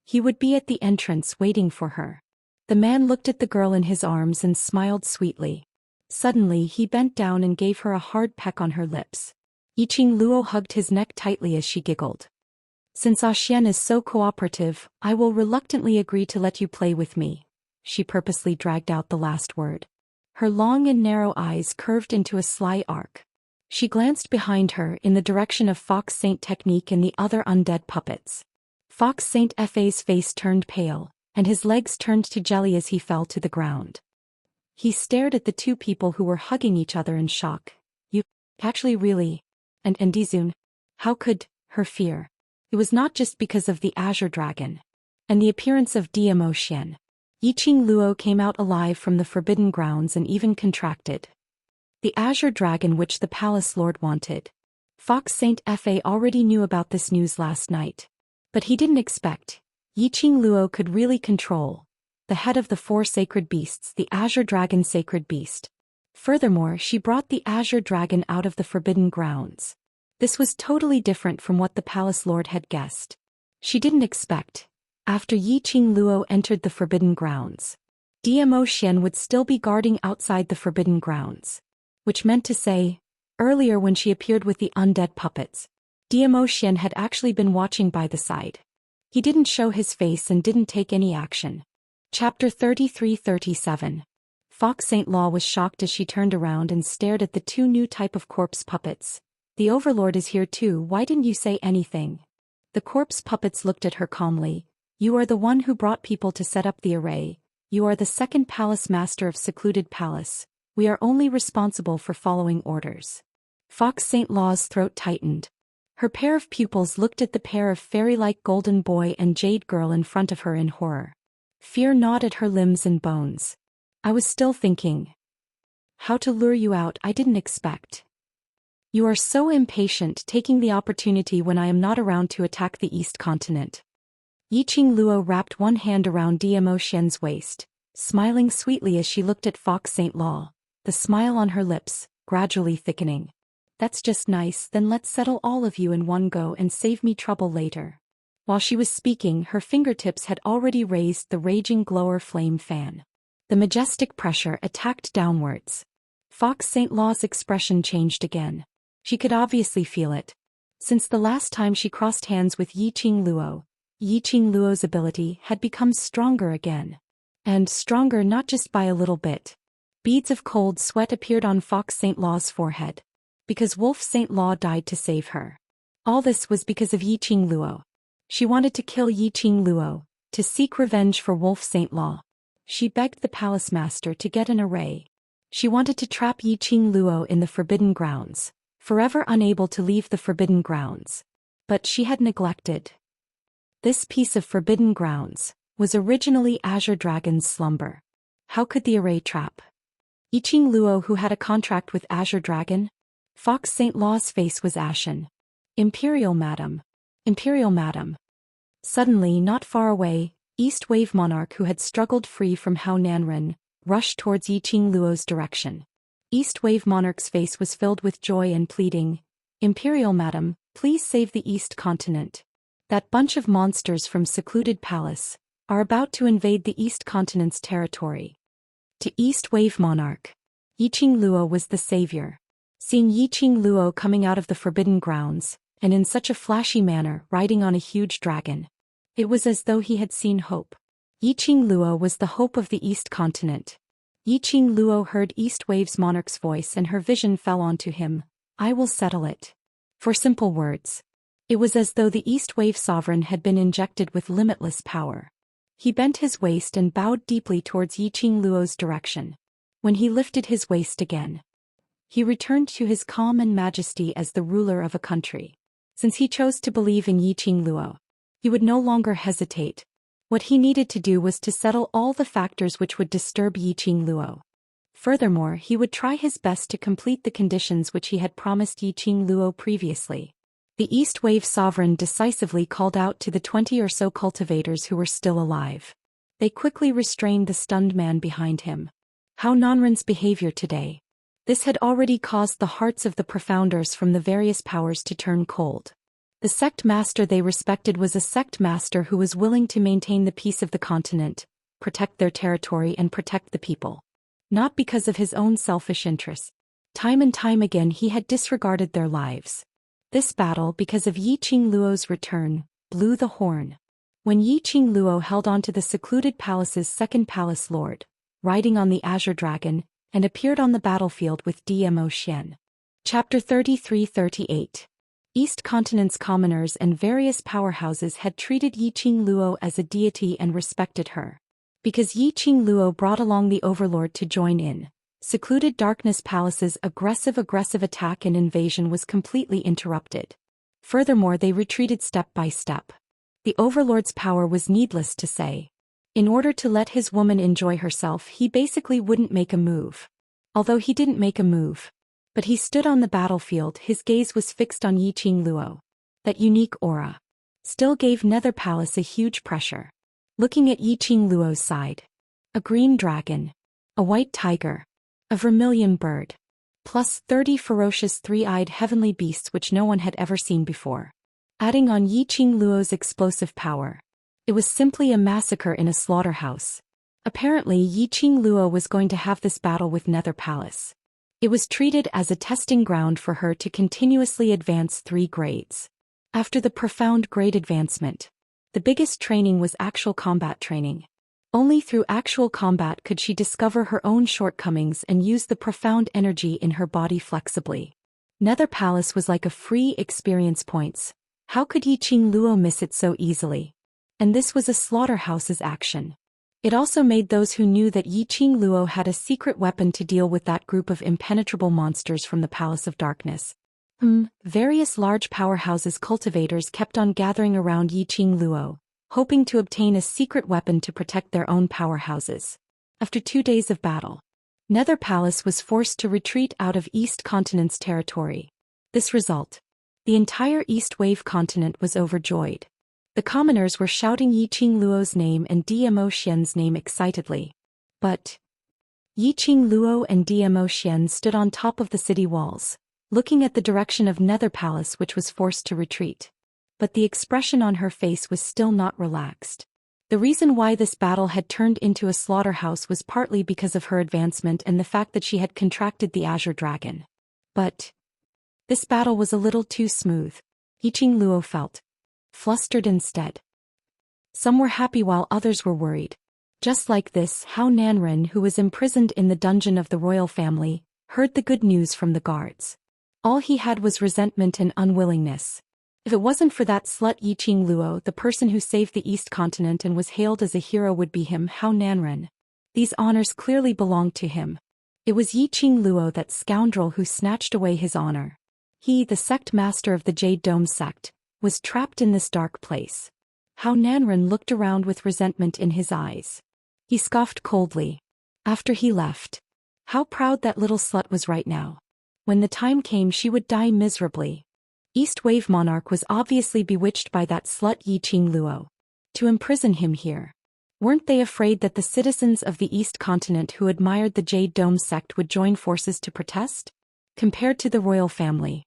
He would be at the entrance waiting for her. The man looked at the girl in his arms and smiled sweetly. Suddenly he bent down and gave her a hard peck on her lips. Yiqing Luo hugged his neck tightly as she giggled. "Since Ah Xian is so cooperative, I will reluctantly agree to let you play with me." She purposely dragged out the last word. Her long and narrow eyes curved into a sly arc. She glanced behind her in the direction of Fox Saint Technique and the other undead puppets. Fox Saint Fa's face turned pale, and his legs turned to jelly as he fell to the ground. He stared at the two people who were hugging each other in shock. "You actually really? And Dizun? How could?" Her fear. It was not just because of the Azure Dragon and the appearance of Zhou Xian. Yiqing Luo came out alive from the forbidden grounds and even contracted. The Azure Dragon which the Palace Lord wanted. Fox Saint Fa already knew about this news last night. But he didn't expect Yiqing Luo could really control the head of the four sacred beasts, the Azure Dragon sacred beast. Furthermore, she brought the Azure Dragon out of the forbidden grounds. This was totally different from what the Palace Lord had guessed. She didn't expect, after Yiqing Luo entered the forbidden grounds, Zhou Xian would still be guarding outside the forbidden grounds. Which meant to say, earlier when she appeared with the undead puppets, Zhou Xian had actually been watching by the side. He didn't show his face and didn't take any action. Chapter 33-37. Fox Saint Law was shocked as she turned around and stared at the two new type of corpse puppets. "The Overlord is here too, why didn't you say anything?" The corpse puppets looked at her calmly. "You are the one who brought people to set up the array. You are the second palace master of Secluded Palace. We are only responsible for following orders." Fox Saint Law's throat tightened. Her pair of pupils looked at the pair of fairy-like golden boy and jade girl in front of her in horror. Fear gnawed at her limbs and bones. "I was still thinking how to lure you out. I didn't expect. You are so impatient, taking the opportunity when I am not around to attack the East Continent." Yiqing Luo wrapped one hand around Zhou Xian's waist, smiling sweetly as she looked at Fox Saint Law, the smile on her lips gradually thickening. "That's just nice, then let's settle all of you in one go and save me trouble later." While she was speaking, her fingertips had already raised the raging glower flame fan. The majestic pressure attacked downwards. Fox Saint Law's expression changed again. She could obviously feel it. Since the last time she crossed hands with Yiqing Luo's ability had become stronger again. And stronger not just by a little bit. Beads of cold sweat appeared on Fox Saint Law's forehead. Because Wolf Saint Law died to save her. All this was because of Yiqing Luo. She wanted to kill Yiqing Luo, to seek revenge for Wolf Saint Law. She begged the palace master to get an array. She wanted to trap Yiqing Luo in the forbidden grounds, forever unable to leave the forbidden grounds. But she had neglected. This piece of forbidden grounds was originally Azure Dragon's slumber. How could the array trap Yiqing Luo, who had a contract with Azure Dragon? Fox Saint Law's face was ashen. Imperial Madam. Imperial Madam. Suddenly, not far away, East Wave Monarch, who had struggled free from Hao Nanren, rushed towards Yiqing Luo's direction. East Wave Monarch's face was filled with joy and pleading. "Imperial Madam, please save the East Continent. That bunch of monsters from Secluded Palace are about to invade the East Continent's territory." To East Wave Monarch, Yiqing Luo was the savior. Seeing Yiqing Luo coming out of the forbidden grounds, and in such a flashy manner riding on a huge dragon, it was as though he had seen hope. Yiqing Luo was the hope of the East continent. Yiqing Luo heard East Wave's monarch's voice and her vision fell onto him. I will settle it. For simple words. It was as though the East Wave sovereign had been injected with limitless power. He bent his waist and bowed deeply towards Yiqing Luo's direction. When he lifted his waist again, he returned to his calm and majesty as the ruler of a country. Since he chose to believe in Yiqing Luo, he would no longer hesitate. What he needed to do was to settle all the factors which would disturb Yiqing Luo. Furthermore, he would try his best to complete the conditions which he had promised Yiqing Luo previously. The East Wave sovereign decisively called out to the 20 or so cultivators who were still alive. They quickly restrained the stunned man behind him. How Nanren's behavior today. This had already caused the hearts of the profounders from the various powers to turn cold. The sect master they respected was a sect master who was willing to maintain the peace of the continent, protect their territory and protect the people. Not because of his own selfish interests. Time and time again he had disregarded their lives. This battle, because of Yiqing Luo's return, blew the horn. When Yiqing Luo held onto the secluded palace's second palace lord, riding on the azure dragon, and appeared on the battlefield with Zhou Xian. Chapter 33-38. East Continent's commoners and various powerhouses had treated Yiqing Luo as a deity and respected her. Because Yiqing Luo brought along the overlord to join in, secluded Darkness Palace's aggressive attack and invasion was completely interrupted. Furthermore, they retreated step by step. The overlord's power was needless to say. In order to let his woman enjoy herself, he basically wouldn't make a move. Although he didn't make a move, but he stood on the battlefield, his gaze was fixed on Yiqing Luo. That unique aura still gave Nether Palace a huge pressure. Looking at Yiqing Luo's side, a green dragon, a white tiger, a vermilion bird, plus 30 ferocious three-eyed heavenly beasts which no one had ever seen before. Adding on Yiqing Luo's explosive power, it was simply a massacre in a slaughterhouse. Apparently Yiqing Luo was going to have this battle with Nether Palace. It was treated as a testing ground for her to continuously advance 3 grades. After the profound grade advancement, the biggest training was actual combat training. Only through actual combat could she discover her own shortcomings and use the profound energy in her body flexibly. Nether Palace was like a free experience points. How could Yiqing Luo miss it so easily? And this was a slaughterhouse's action. It also made those who knew that Yiqing Luo had a secret weapon to deal with that group of impenetrable monsters from the Palace of Darkness. Various large powerhouses cultivators kept on gathering around Yiqing Luo, hoping to obtain a secret weapon to protect their own powerhouses. After 2 days of battle, Nether Palace was forced to retreat out of East Continent's territory. This result, the entire East Wave continent was overjoyed. The commoners were shouting Yiqing Luo's name and Zhou Xian's name excitedly. But Yiqing Luo and Zhou Xian stood on top of the city walls, looking at the direction of Nether Palace, which was forced to retreat. But the expression on her face was still not relaxed. The reason why this battle had turned into a slaughterhouse was partly because of her advancement and the fact that she had contracted the Azure Dragon. But this battle was a little too smooth. Yiqing Luo felt flustered instead. Some were happy while others were worried. Just like this, how Nanren, who was imprisoned in the dungeon of the royal family, heard the good news from the guards. All he had was resentment and unwillingness. If it wasn't for that slut Yiqing Luo, the person who saved the East Continent and was hailed as a hero would be him, How Nanren. These honors clearly belonged to him. It was Yiqing Luo, that scoundrel, who snatched away his honor. He, the sect master of the Jade Dome sect, was trapped in this dark place. How Nanren looked around with resentment in his eyes. He scoffed coldly. After he left, how proud that little slut was right now. When the time came, she would die miserably. East Wave Monarch was obviously bewitched by that slut Yiqing Luo. To imprison him here. Weren't they afraid that the citizens of the East Continent who admired the Jade Dome sect would join forces to protest? Compared to the royal family,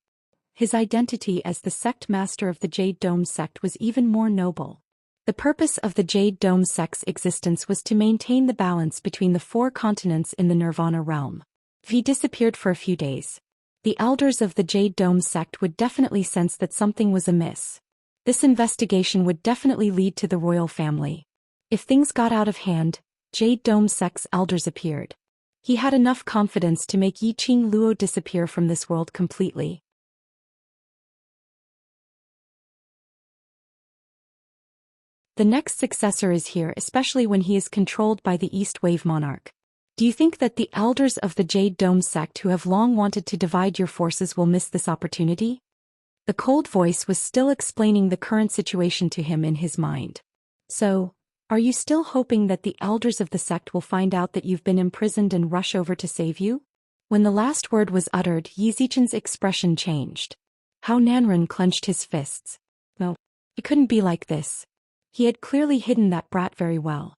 his identity as the sect master of the Jade Dome sect was even more noble. The purpose of the Jade Dome sect's existence was to maintain the balance between the 4 continents in the Nirvana realm. If he disappeared for a few days, the elders of the Jade Dome sect would definitely sense that something was amiss. This investigation would definitely lead to the royal family. If things got out of hand, Jade Dome sect's elders appeared. He had enough confidence to make Yiqing Luo disappear from this world completely. The next successor is here, especially when he is controlled by the East Wave Monarch. Do you think that the elders of the Jade Dome sect who have long wanted to divide your forces will miss this opportunity? The cold voice was still explaining the current situation to him in his mind. So, are you still hoping that the elders of the sect will find out that you've been imprisoned and rush over to save you? When the last word was uttered, Yi Zichen's expression changed. Hao Nanren clenched his fists. No, it couldn't be like this. He had clearly hidden that brat very well.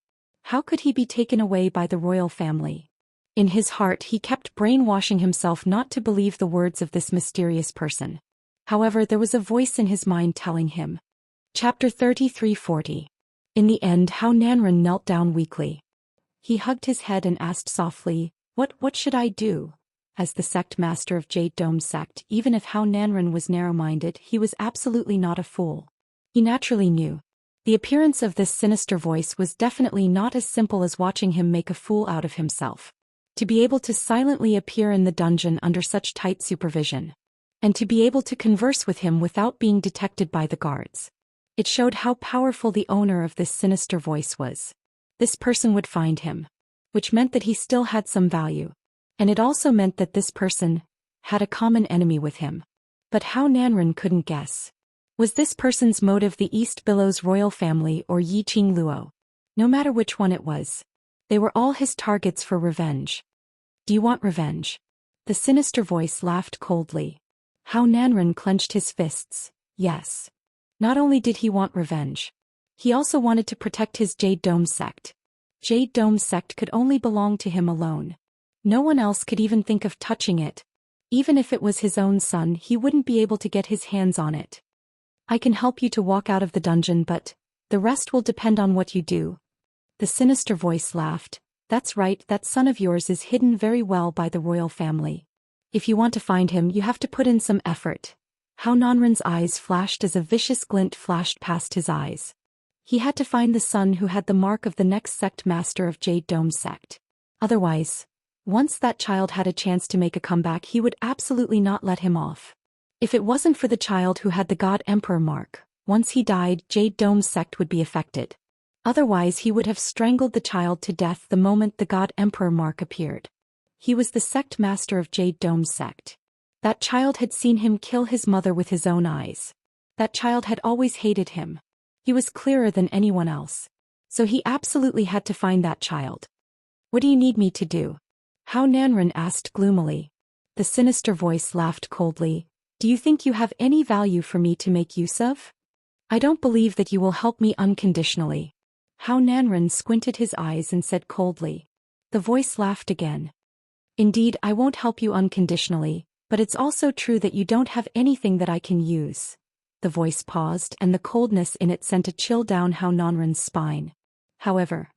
How could he be taken away by the royal family? In his heart he kept brainwashing himself not to believe the words of this mysterious person. However, there was a voice in his mind telling him. Chapter 3340. In the end, Hao Nanren knelt down weakly. He hugged his head and asked softly, What should I do? As the sect master of Jade Dome sect, even if Hao Nanren was narrow-minded, he was absolutely not a fool. He naturally knew. The appearance of this sinister voice was definitely not as simple as watching him make a fool out of himself. To be able to silently appear in the dungeon under such tight supervision. And to be able to converse with him without being detected by the guards. It showed how powerful the owner of this sinister voice was. This person would find him. Which meant that he still had some value. And it also meant that this person had a common enemy with him. But Hao Nanren couldn't guess. Was this person's motive the East Billow's royal family or Yiqing Luo? No matter which one it was. They were all his targets for revenge. Do you want revenge? The sinister voice laughed coldly. Hao Nanren clenched his fists. Yes. Not only did he want revenge. He also wanted to protect his Jade Dome sect. Jade Dome sect could only belong to him alone. No one else could even think of touching it. Even if it was his own son, he wouldn't be able to get his hands on it. I can help you to walk out of the dungeon, but the rest will depend on what you do. The sinister voice laughed. That's right, that son of yours is hidden very well by the royal family. If you want to find him, you have to put in some effort. Hao Nanren's eyes flashed as a vicious glint flashed past his eyes. He had to find the son who had the mark of the next sect master of Jade Dome sect. Otherwise, once that child had a chance to make a comeback, he would absolutely not let him off. If it wasn't for the child who had the God Emperor mark, once he died, Jade Dome sect would be affected. Otherwise he would have strangled the child to death the moment the God Emperor mark appeared. He was the sect master of Jade Dome sect. That child had seen him kill his mother with his own eyes. That child had always hated him. He was clearer than anyone else. So he absolutely had to find that child. What do you need me to do? Hao Nanren asked gloomily. The sinister voice laughed coldly. Do you think you have any value for me to make use of? I don't believe that you will help me unconditionally. Hao Nanren squinted his eyes and said coldly. The voice laughed again. Indeed, I won't help you unconditionally, but it's also true that you don't have anything that I can use. The voice paused, and the coldness in it sent a chill down Hao Nanren's spine. However,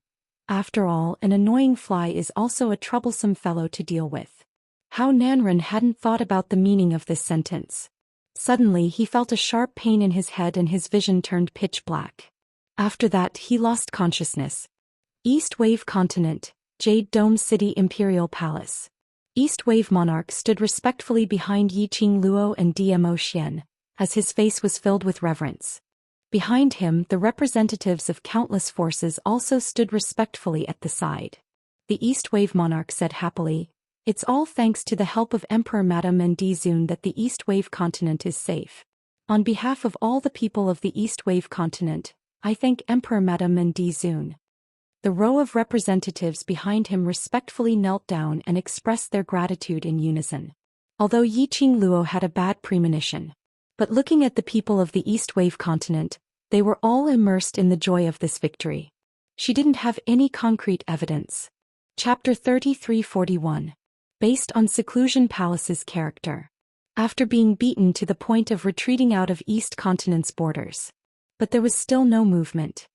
after all, an annoying fly is also a troublesome fellow to deal with. Hao Nanren hadn't thought about the meaning of this sentence. Suddenly he felt a sharp pain in his head and his vision turned pitch black. After that he lost consciousness. East Wave Continent, Jade Dome City Imperial Palace. East Wave Monarch stood respectfully behind Yiqing Luo and Zhou Xian, as his face was filled with reverence. Behind him, the representatives of countless forces also stood respectfully at the side. The East Wave Monarch said happily, It's all thanks to the help of Emperor Madame and Dizun that the East Wave Continent is safe. On behalf of all the people of the East Wave Continent, I thank Emperor Madame and Dizun. The row of representatives behind him respectfully knelt down and expressed their gratitude in unison. Although Yiqing Luo had a bad premonition. But looking at the people of the East Wave Continent, they were all immersed in the joy of this victory. She didn't have any concrete evidence. Chapter 3341. Based on Seclusion Palace's character. After being beaten to the point of retreating out of East Continent's borders. But there was still no movement.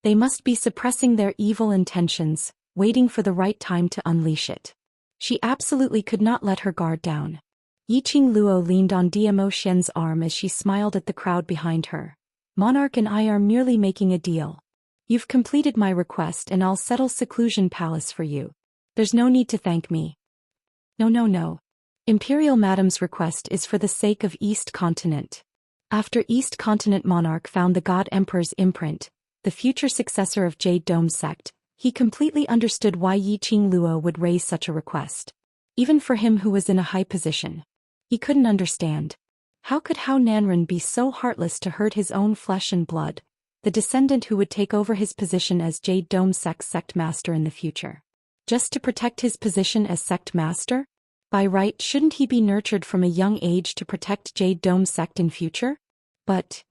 They must be suppressing their evil intentions, waiting for the right time to unleash it. She absolutely could not let her guard down. Yiqing Luo leaned on Zhou Xian's arm as she smiled at the crowd behind her. Monarch and I are merely making a deal. You've completed my request and I'll settle Seclusion Palace for you. There's no need to thank me. No. Imperial Madam's request is for the sake of East Continent. After East Continent monarch found the God Emperor's imprint, the future successor of Jade Dome sect, he completely understood why Yiqing Luo would raise such a request. Even for him who was in a high position. He couldn't understand. How could Hao Nanren be so heartless to hurt his own flesh and blood, the descendant who would take over his position as Jade Dome sect master in the future? Just to protect his position as sect master? By right, shouldn't he be nurtured from a young age to protect Jade Dome sect in future? But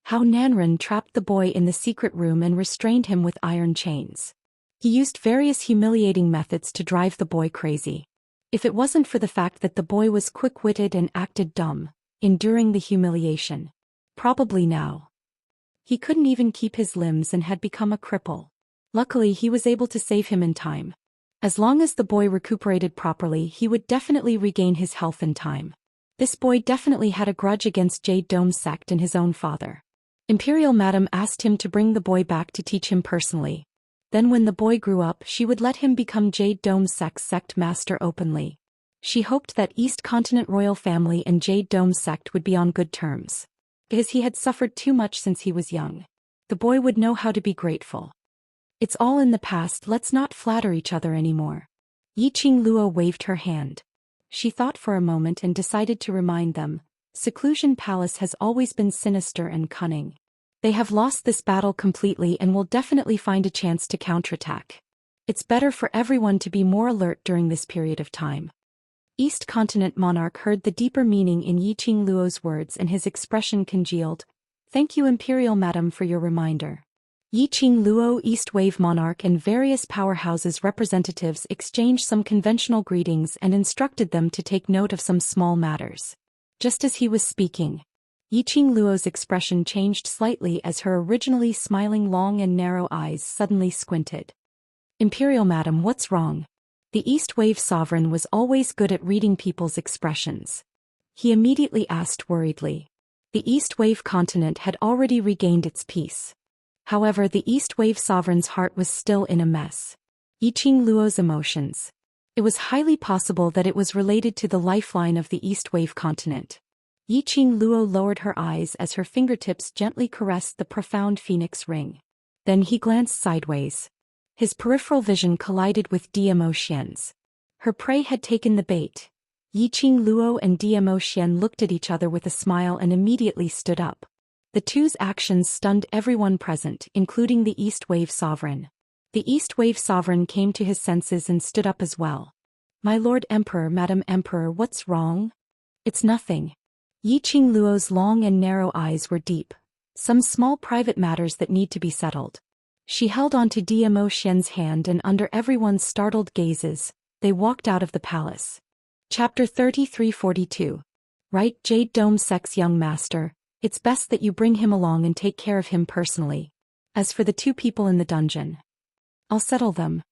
Hao Nanren trapped the boy in the secret room and restrained him with iron chains. He used various humiliating methods to drive the boy crazy. If it wasn't for the fact that the boy was quick-witted and acted dumb, enduring the humiliation. Probably now. He couldn't even keep his limbs and had become a cripple. Luckily he was able to save him in time. As long as the boy recuperated properly he would definitely regain his health in time. This boy definitely had a grudge against Jade Dome sect and his own father. Imperial Madam asked him to bring the boy back to teach him personally. Then when the boy grew up she would let him become Jade Dome sect master openly. She hoped that East Continent royal family and Jade Dome sect would be on good terms. Because he had suffered too much since he was young. The boy would know how to be grateful. It's all in the past, let's not flatter each other anymore. Yiqing Luo waved her hand. She thought for a moment and decided to remind them, Seclusion Palace has always been sinister and cunning. They have lost this battle completely and will definitely find a chance to counterattack. It's better for everyone to be more alert during this period of time. East Continent monarch heard the deeper meaning in Yiqing Luo's words and his expression congealed. Thank you Imperial Madam for your reminder. Yiqing Luo, East Wave monarch and various powerhouses representatives exchanged some conventional greetings and instructed them to take note of some small matters. Just as he was speaking, Yiqing Luo's expression changed slightly as her originally smiling long and narrow eyes suddenly squinted. Imperial Madam, what's wrong? The East Wave sovereign was always good at reading people's expressions. He immediately asked worriedly. The East Wave continent had already regained its peace. However, the East Wave sovereign's heart was still in a mess. Yiqing Luo's emotions. It was highly possible that it was related to the lifeline of the East Wave continent. Yiqing Luo lowered her eyes as her fingertips gently caressed the profound phoenix ring. Then he glanced sideways. His peripheral vision collided with Zhou Xian's. Her prey had taken the bait. Yiqing Luo and Zhou Xian looked at each other with a smile and immediately stood up. The two's actions stunned everyone present, including the East Wave sovereign. The East Wave sovereign came to his senses and stood up as well. My Lord Emperor, Madam Emperor, what's wrong? It's nothing. Yiqing Luo's long and narrow eyes were deep. Some small private matters that need to be settled. She held on to Zhou Xian's hand and under everyone's startled gazes, they walked out of the palace. Chapter 3342. Right, Jade Dome sect's young master. It's best that you bring him along and take care of him personally. As for the two people in the dungeon, I'll settle them.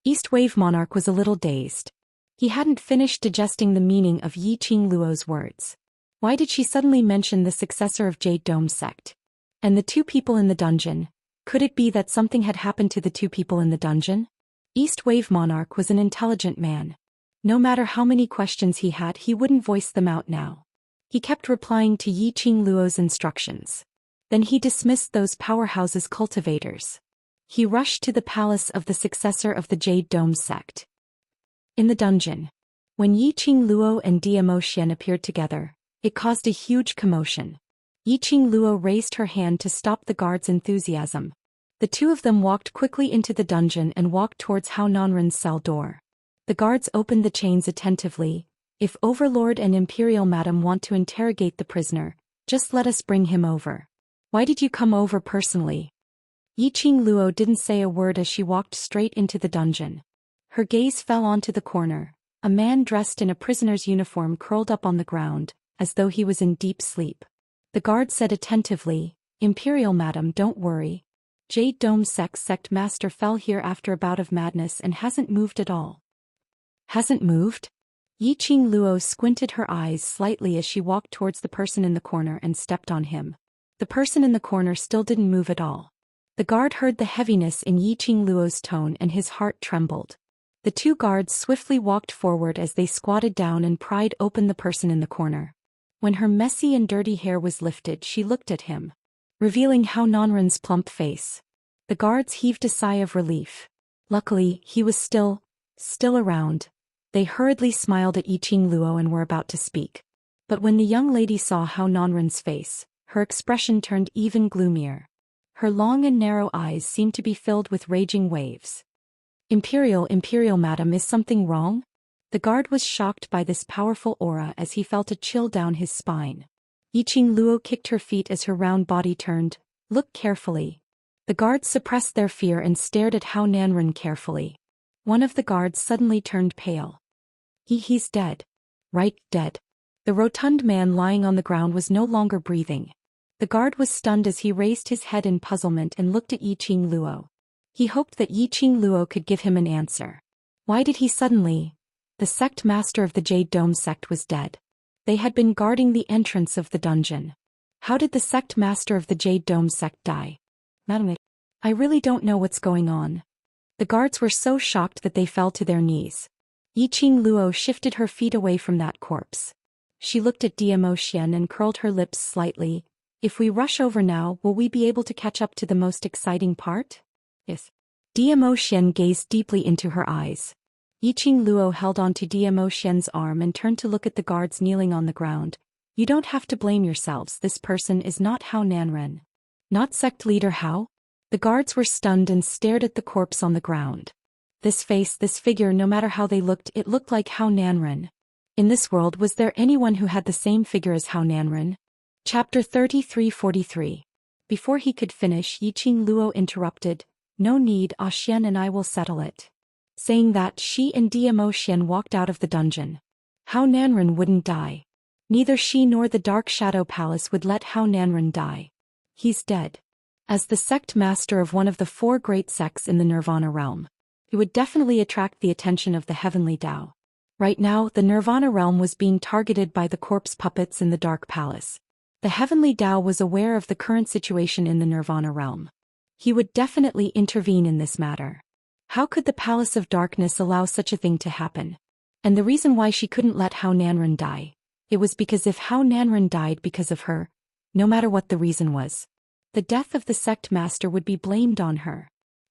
East Wave monarch was a little dazed. He hadn't finished digesting the meaning of Yiqing Luo's words. Why did she suddenly mention the successor of Jade Dome sect? And the two people in the dungeon? Could it be that something had happened to the two people in the dungeon? East Wave monarch was an intelligent man. No matter how many questions he had, he wouldn't voice them out now. He kept replying to Yiqing Luo's instructions. Then he dismissed those powerhouses' cultivators. He rushed to the palace of the successor of the Jade Dome sect. In the dungeon, when Yiqing Luo and Zhou Xian appeared together, it caused a huge commotion. Yiqing Luo raised her hand to stop the guards' enthusiasm. The two of them walked quickly into the dungeon and walked towards Hao Nanren's cell door. The guards opened the chains attentively. If Overlord and Imperial Madam want to interrogate the prisoner, just let us bring him over. Why did you come over personally? Yiqing Luo didn't say a word as she walked straight into the dungeon. Her gaze fell onto the corner. A man dressed in a prisoner's uniform curled up on the ground, as though he was in deep sleep. The guard said attentively, Imperial Madam, don't worry. Jade Dome sect master fell here after a bout of madness and hasn't moved at all. Hasn't moved? Yiqing Luo squinted her eyes slightly as she walked towards the person in the corner and stepped on him. The person in the corner still didn't move at all. The guard heard the heaviness in Yiqing Luo's tone and his heart trembled. The two guards swiftly walked forward as they squatted down and pried open the person in the corner. When her messy and dirty hair was lifted, she looked at him, revealing Hao Nanren's plump face. The guards heaved a sigh of relief. Luckily, he was still around. They hurriedly smiled at Yiqing Luo and were about to speak. But when the young lady saw Hao Nanren's face, her expression turned even gloomier. Her long and narrow eyes seemed to be filled with raging waves. Imperial, madam, is something wrong? The guard was shocked by this powerful aura as he felt a chill down his spine. Yiqing Luo kicked her feet as her round body turned. Look carefully. The guards suppressed their fear and stared at Hao Nanren carefully. One of the guards suddenly turned pale. He's dead. Right, dead. The rotund man lying on the ground was no longer breathing. The guard was stunned as he raised his head in puzzlement and looked at Yiqing Luo. He hoped that Yiqing Luo could give him an answer. Why did he suddenly? The sect master of the Jade Dome sect was dead. They had been guarding the entrance of the dungeon. How did the sect master of the Jade Dome sect die? Madam, I really don't know what's going on. The guards were so shocked that they fell to their knees. Yiqing Luo shifted her feet away from that corpse. She looked at Zhou Xian and curled her lips slightly. If we rush over now, will we be able to catch up to the most exciting part? Yes. Zhou Xian gazed deeply into her eyes. Yiqing Luo held onto Zhou Xian's arm and turned to look at the guards kneeling on the ground. You don't have to blame yourselves, this person is not Hao Nanren. Not sect leader Hao? The guards were stunned and stared at the corpse on the ground. This face, this figure, no matter how they looked, it looked like Hao Nanren. In this world, was there anyone who had the same figure as Hao Nanren? Chapter 33-43. Before he could finish, Yiqing Luo interrupted. No need, Xian and I will settle it. Saying that, she and Zhou Xian walked out of the dungeon. Hao Nanren wouldn't die. Neither she nor the Dark Shadow Palace would let Hao Nanren die. He's dead. As the sect master of one of the 4 great sects in the Nirvana realm, he would definitely attract the attention of the Heavenly Dao. Right now, the Nirvana realm was being targeted by the corpse puppets in the Dark Palace. The Heavenly Dao was aware of the current situation in the Nirvana realm. He would definitely intervene in this matter. How could the Palace of Darkness allow such a thing to happen? And the reason why she couldn't let Hao Nanren die, it was because if Hao Nanren died because of her, no matter what the reason was, the death of the sect master would be blamed on her.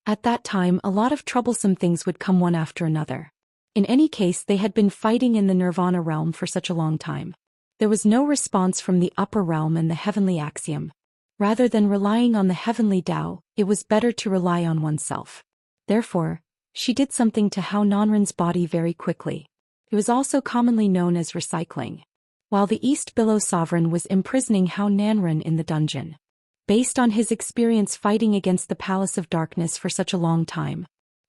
At that time, a lot of troublesome things would come one after another. In any case, they had been fighting in the Nirvana realm for such a long time. There was no response from the upper realm and the heavenly axiom. Rather than relying on the heavenly Dao, it was better to rely on oneself. Therefore, she did something to Hao Nanren's body very quickly. It was also commonly known as recycling. While the East Billow Sovereign was imprisoning Hao Nanren in the dungeon. Based on his experience fighting against the Palace of Darkness for such a long time,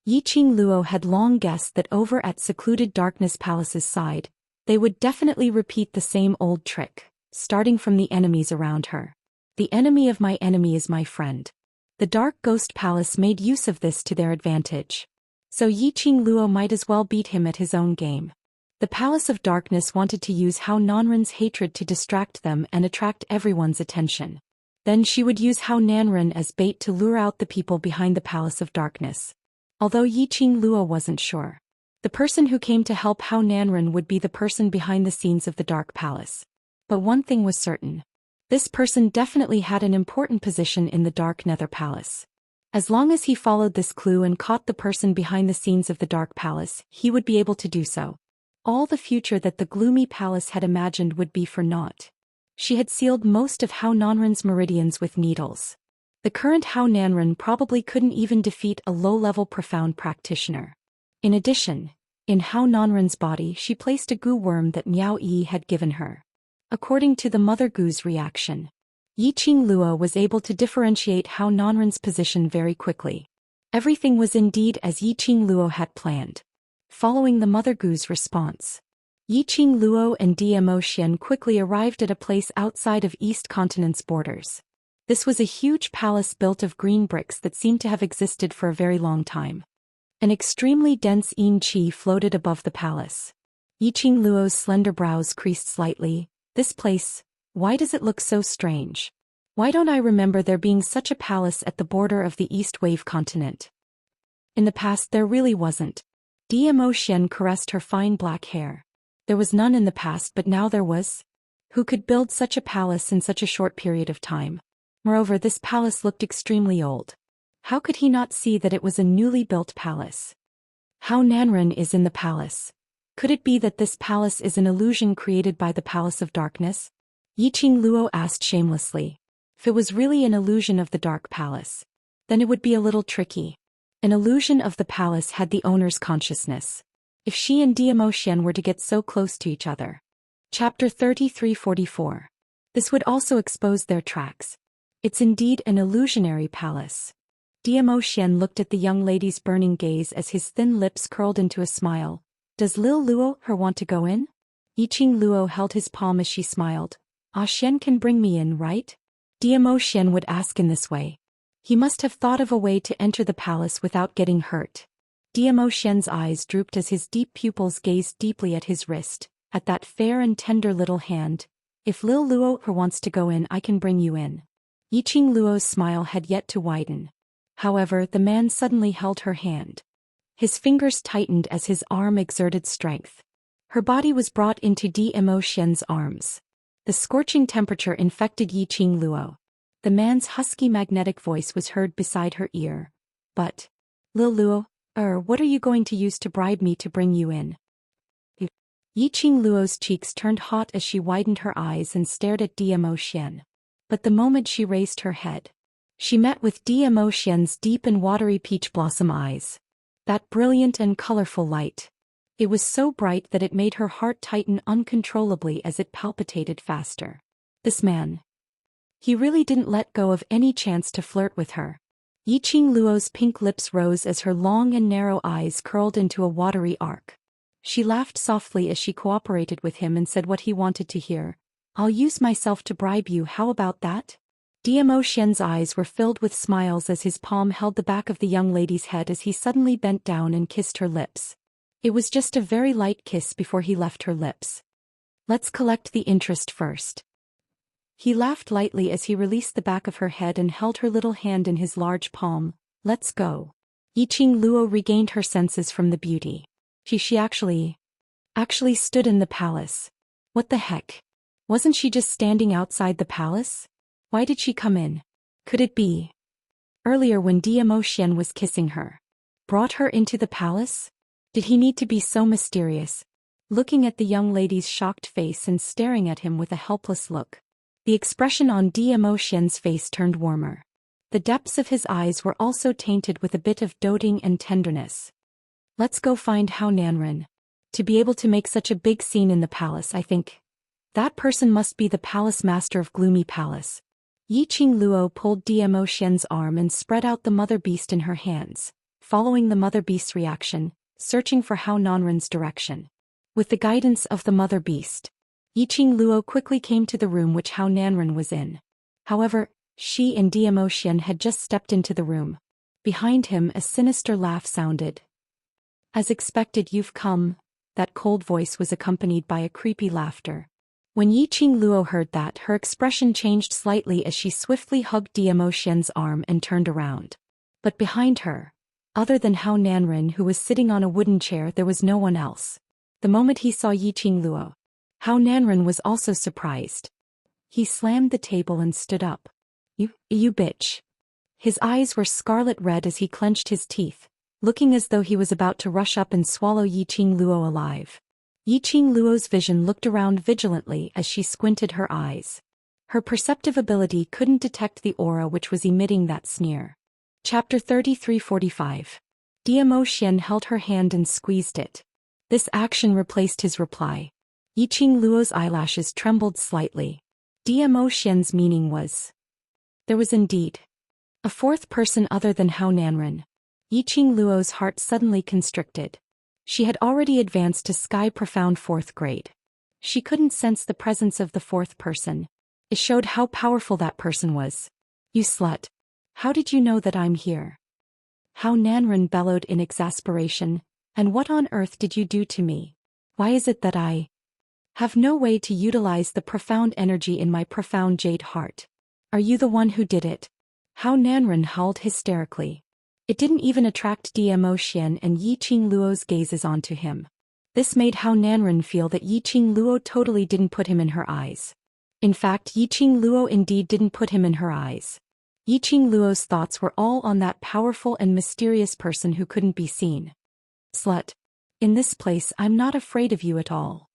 Yiqing Luo had long guessed that over at secluded Darkness Palace's side, they would definitely repeat the same old trick, starting from the enemies around her. The enemy of my enemy is my friend. The Dark Ghost Palace made use of this to their advantage. So Yiqing Luo might as well beat him at his own game. The Palace of Darkness wanted to use Hao Nanren's hatred to distract them and attract everyone's attention. Then she would use Hao Nanren as bait to lure out the people behind the Palace of Darkness. Although Yiqing Luo wasn't sure, the person who came to help Hao Nanren would be the person behind the scenes of the Dark Palace. But one thing was certain. This person definitely had an important position in the Dark Nether Palace. As long as he followed this clue and caught the person behind the scenes of the Dark Palace, he would be able to do so. All the future that the gloomy palace had imagined would be for naught. She had sealed most of Hao Nanren's meridians with needles. The current Hao Nanren probably couldn't even defeat a low-level profound practitioner. In addition, in Hao Nanren's body she placed a goo worm that Miao Yi had given her. According to the Mother Goo's reaction, Yiqing Luo was able to differentiate Hao Nanren's position very quickly. Everything was indeed as Yiqing Luo had planned. Following the Mother Goo's response, Yiqing Luo and Zhou Xian quickly arrived at a place outside of East Continent's borders. This was a huge palace built of green bricks that seemed to have existed for a very long time. An extremely dense yin qi floated above the palace. Yiqing Luo's slender brows creased slightly. This place, why does it look so strange? Why don't I remember there being such a palace at the border of the East Wave continent? In the past there really wasn't. Zhou Xian caressed her fine black hair. There was none in the past, but now there was. Who could build such a palace in such a short period of time? Moreover, this palace looked extremely old. How could he not see that it was a newly built palace? How Nanren is in the palace. Could it be that this palace is an illusion created by the Palace of Darkness? Yiqing Luo asked shamelessly. If it was really an illusion of the Dark Palace, then it would be a little tricky. An illusion of the palace had the owner's consciousness. If she and Zhou Xian were to get so close to each other. Chapter 3344. This would also expose their tracks. It's indeed an illusionary palace. Zhou Xian looked at the young lady's burning gaze as his thin lips curled into a smile. Does Lil Luo her want to go in? Yiqing Luo held his palm as she smiled. Ah, Xian can bring me in, right? Zhou Xian would ask in this way. He must have thought of a way to enter the palace without getting hurt. Zhou Xian's eyes drooped as his deep pupils gazed deeply at his wrist, at that fair and tender little hand. If Lil Luo her wants to go in, I can bring you in. Yiqing Luo's smile had yet to widen. However, the man suddenly held her hand. His fingers tightened as his arm exerted strength. Her body was brought into Zhou Xian's arms. The scorching temperature infected Yiqing Luo. The man's husky magnetic voice was heard beside her ear. But, Lil Luo, what are you going to use to bribe me to bring you in? Yiqing Luo's cheeks turned hot as she widened her eyes and stared at Zhou Xian. But the moment she raised her head, she met with Zhou Xian's deep and watery peach blossom eyes. That brilliant and colorful light. It was so bright that it made her heart tighten uncontrollably as it palpitated faster. This man. He really didn't let go of any chance to flirt with her. Yiqing Luo's pink lips rose as her long and narrow eyes curled into a watery arc. She laughed softly as she cooperated with him and said what he wanted to hear. I'll use myself to bribe you, how about that? Zhou Xian's eyes were filled with smiles as his palm held the back of the young lady's head as he suddenly bent down and kissed her lips. It was just a very light kiss before he left her lips. Let's collect the interest first. He laughed lightly as he released the back of her head and held her little hand in his large palm. Let's go. Yiqing Luo regained her senses from the beauty. She actually stood in the palace. What the heck? Wasn't she just standing outside the palace? Why did she come in? Could it be? Earlier when Zhou Xian was kissing her. Brought her into the palace? Did he need to be so mysterious? Looking at the young lady's shocked face and staring at him with a helpless look. The expression on Zhou Xian's face turned warmer. The depths of his eyes were also tainted with a bit of doting and tenderness. Let's go find Hao Nanren. To be able to make such a big scene in the palace, I think. That person must be the palace master of Gloomy Palace. Yiqing Luo pulled Zhou Xian's arm and spread out the mother beast in her hands, following the mother beast's reaction, searching for Hao Nanren's direction. With the guidance of the mother beast, Yiqing Luo quickly came to the room which Hao Nanren was in. However, she and Zhou Xian had just stepped into the room. Behind him a sinister laugh sounded. As expected, you've come. That cold voice was accompanied by a creepy laughter. When Yiqing Luo heard that, her expression changed slightly as she swiftly hugged Zhou Xian's arm and turned around. But behind her, other than Hao Nanren who was sitting on a wooden chair, there was no one else. The moment he saw Yiqing Luo, Hao Nanren was also surprised. He slammed the table and stood up. You bitch. His eyes were scarlet red as he clenched his teeth, looking as though he was about to rush up and swallow Yiqing Luo alive. Yiqing Luo's vision looked around vigilantly as she squinted her eyes. Her perceptive ability couldn't detect the aura which was emitting that sneer. Chapter 3345. Zhou Xian held her hand and squeezed it. This action replaced his reply. Yiqing Luo's eyelashes trembled slightly. Zhou Xian's meaning was. There was indeed a fourth person other than Hao Nanren. Yiqing Luo's heart suddenly constricted. She had already advanced to Sky Profound 4th grade. She couldn't sense the presence of the fourth person. It showed how powerful that person was. You slut. How did you know that I'm here? Hao Nanren bellowed in exasperation. And what on earth did you do to me? Why is it that I have no way to utilize the profound energy in my profound jade heart? Are you the one who did it? Hao Nanren howled hysterically. It didn't even attract Zhou Xian and Yiqing Luo's gazes onto him. This made Hao Nanren feel that Yiqing Luo totally didn't put him in her eyes. In fact, Yiqing Luo indeed didn't put him in her eyes. Yiqing Luo's thoughts were all on that powerful and mysterious person who couldn't be seen. Slut. In this place I'm not afraid of you at all.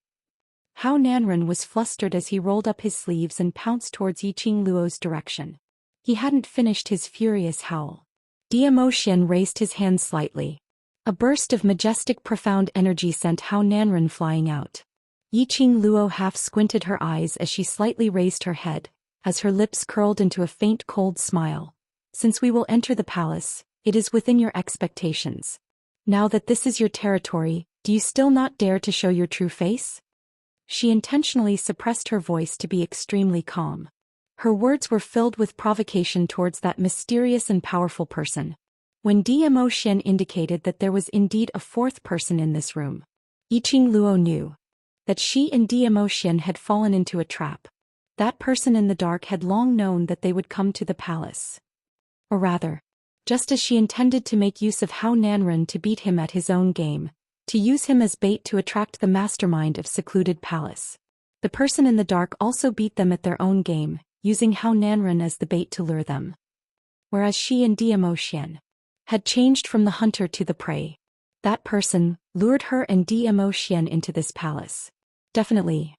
Hao Nanren was flustered as he rolled up his sleeves and pounced towards Yiqing Luo's direction. He hadn't finished his furious howl. Zhou Xian raised his hand slightly. A burst of majestic profound energy sent Hao Nanren flying out. Yiqing Luo half squinted her eyes as she slightly raised her head, as her lips curled into a faint cold smile. Since we will enter the palace, it is within your expectations. Now that this is your territory, do you still not dare to show your true face? She intentionally suppressed her voice to be extremely calm. Her words were filled with provocation towards that mysterious and powerful person. When Zhou Xian indicated that there was indeed a fourth person in this room, Yiqing Luo knew that she and Zhou Xian had fallen into a trap. That person in the dark had long known that they would come to the palace. Or rather, just as she intended to make use of Hao Nanren to beat him at his own game, to use him as bait to attract the mastermind of Secluded Palace. The person in the dark also beat them at their own game, using Hao Nanren as the bait to lure them. Whereas she and Zhou Xian had changed from the hunter to the prey. That person lured her and Zhou Xian into this palace. Definitely.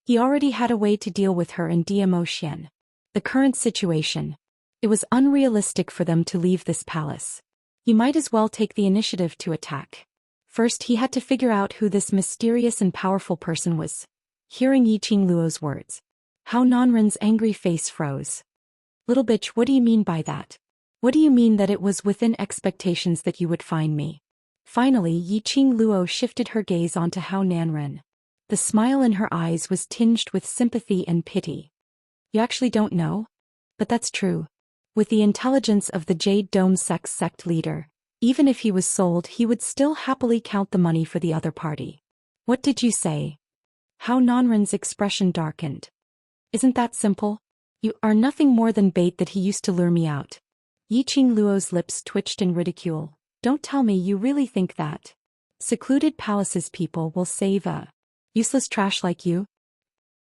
He already had a way to deal with her and Zhou Xian. The current situation. It was unrealistic for them to leave this palace. He might as well take the initiative to attack. First he had to figure out who this mysterious and powerful person was. Hearing Yiqing Luo's words, Hao Nanren's angry face froze. Little bitch, what do you mean by that? What do you mean that it was within expectations that you would find me? Finally Yiqing Luo shifted her gaze onto Hao Nanren. The smile in her eyes was tinged with sympathy and pity. You actually don't know? But that's true. With the intelligence of the Jade Dome sect leader, even if he was sold he would still happily count the money for the other party. What did you say? Hao Nanren's expression darkened. Isn't that simple? You are nothing more than bait that he used to lure me out. Yiqing Luo's lips twitched in ridicule. Don't tell me you really think that Secluded Palace's people will save a useless trash like you?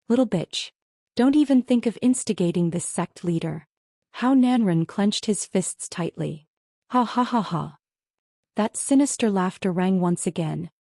Little bitch. Don't even think of instigating this sect leader. Hao Nanren clenched his fists tightly. Ha ha ha ha. That sinister laughter rang once again.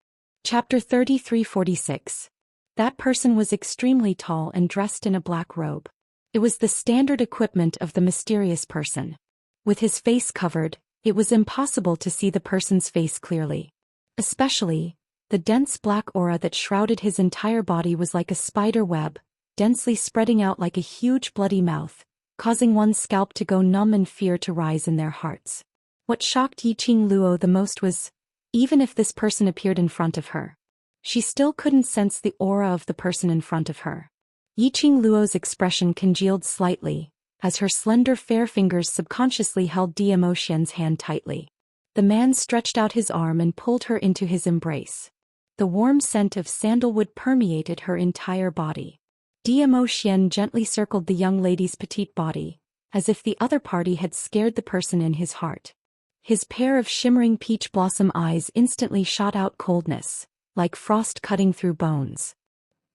Chapter 3346. That person was extremely tall and dressed in a black robe. It was the standard equipment of the mysterious person. With his face covered, it was impossible to see the person's face clearly. Especially, the dense black aura that shrouded his entire body was like a spider web, densely spreading out like a huge bloody mouth, causing one's scalp to go numb and fear to rise in their hearts. What shocked Yiqing Luo the most was, even if this person appeared in front of her, she still couldn't sense the aura of the person in front of her. Yiqing Luo's expression congealed slightly, as her slender fair fingers subconsciously held Zhou Xian's hand tightly. The man stretched out his arm and pulled her into his embrace. The warm scent of sandalwood permeated her entire body. Zhou Xian gently circled the young lady's petite body, as if the other party had scared the person in his heart. His pair of shimmering peach blossom eyes instantly shot out coldness, like frost cutting through bones.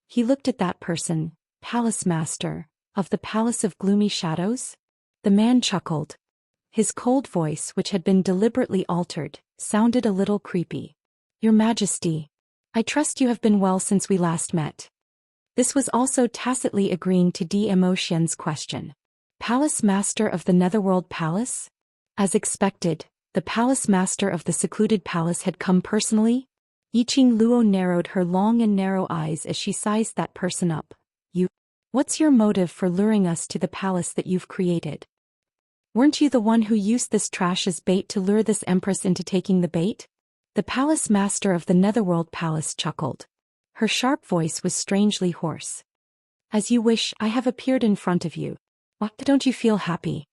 He looked at that person, Palace Master, of the Palace of Gloomy Shadows? The man chuckled. His cold voice, which had been deliberately altered, sounded a little creepy. Your Majesty, I trust you have been well since we last met. This was also tacitly agreeing to Zhou Xian's question. Palace Master of the Netherworld Palace? As expected, the Palace Master of the Secluded Palace had come personally? Yiqing Luo narrowed her long and narrow eyes as she sized that person up. What's your motive for luring us to the palace that you've created? Weren't you the one who used this trash as bait to lure this empress into taking the bait? The Palace Master of the Netherworld Palace chuckled. Her sharp voice was strangely hoarse. As you wish, I have appeared in front of you. What, don't you feel happy?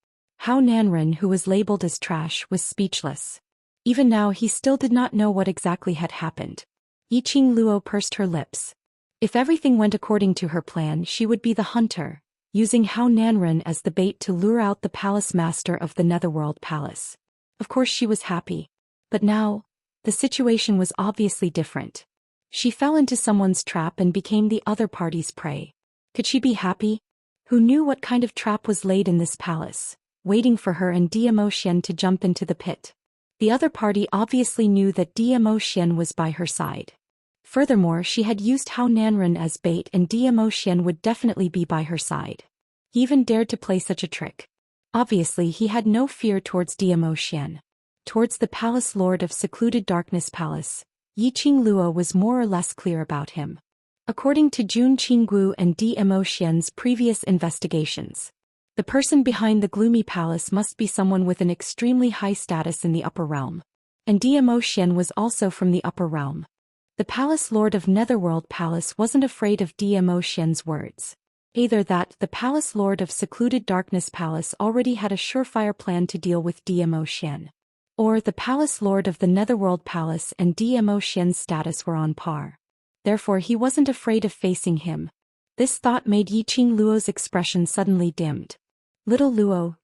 Hao Nanren, who was labeled as trash, was speechless. Even now he still did not know what exactly had happened. Yiqing Luo pursed her lips. If everything went according to her plan, she would be the hunter, using Hao Nanren as the bait to lure out the palace master of the Netherworld Palace. Of course she was happy. But now, the situation was obviously different. She fell into someone's trap and became the other party's prey. Could she be happy? Who knew what kind of trap was laid in this palace, waiting for her and Zhou Xian to jump into the pit? The other party obviously knew that Zhou Xian was by her side. Furthermore, she had used Hao Nanren as bait and Zhou Xian would definitely be by her side. He even dared to play such a trick. Obviously he had no fear towards Zhou Xian. Towards the palace lord of secluded darkness palace, Yiqing Luo was more or less clear about him. According to Jun Qinggu and Zhou Xian's previous investigations, the person behind the gloomy palace must be someone with an extremely high status in the upper realm. And Zhou Xian was also from the upper realm. The palace lord of Netherworld Palace wasn't afraid of Zhou Xian's words. Either that the palace lord of secluded darkness palace already had a surefire plan to deal with Zhou Xian. Or the palace lord of the Netherworld Palace and Zhou Xian's status were on par. Therefore he wasn't afraid of facing him. This thought made Yiqing Luo's expression suddenly dimmed. Little Luo,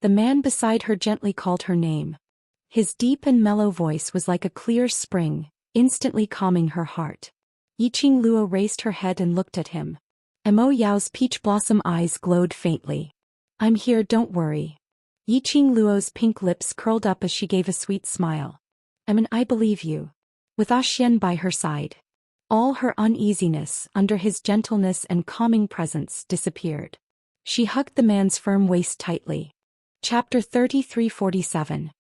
The man beside her gently called her name. His deep and mellow voice was like a clear spring, instantly calming her heart. Yiqing Luo raised her head and looked at him. Mo Yao's peach blossom eyes glowed faintly. I'm here, don't worry. Yiqing Luo's pink lips curled up as she gave a sweet smile. I believe you. With Xian by her side, all her uneasiness under his gentleness and calming presence disappeared. She hugged the man's firm waist tightly. Chapter 3347.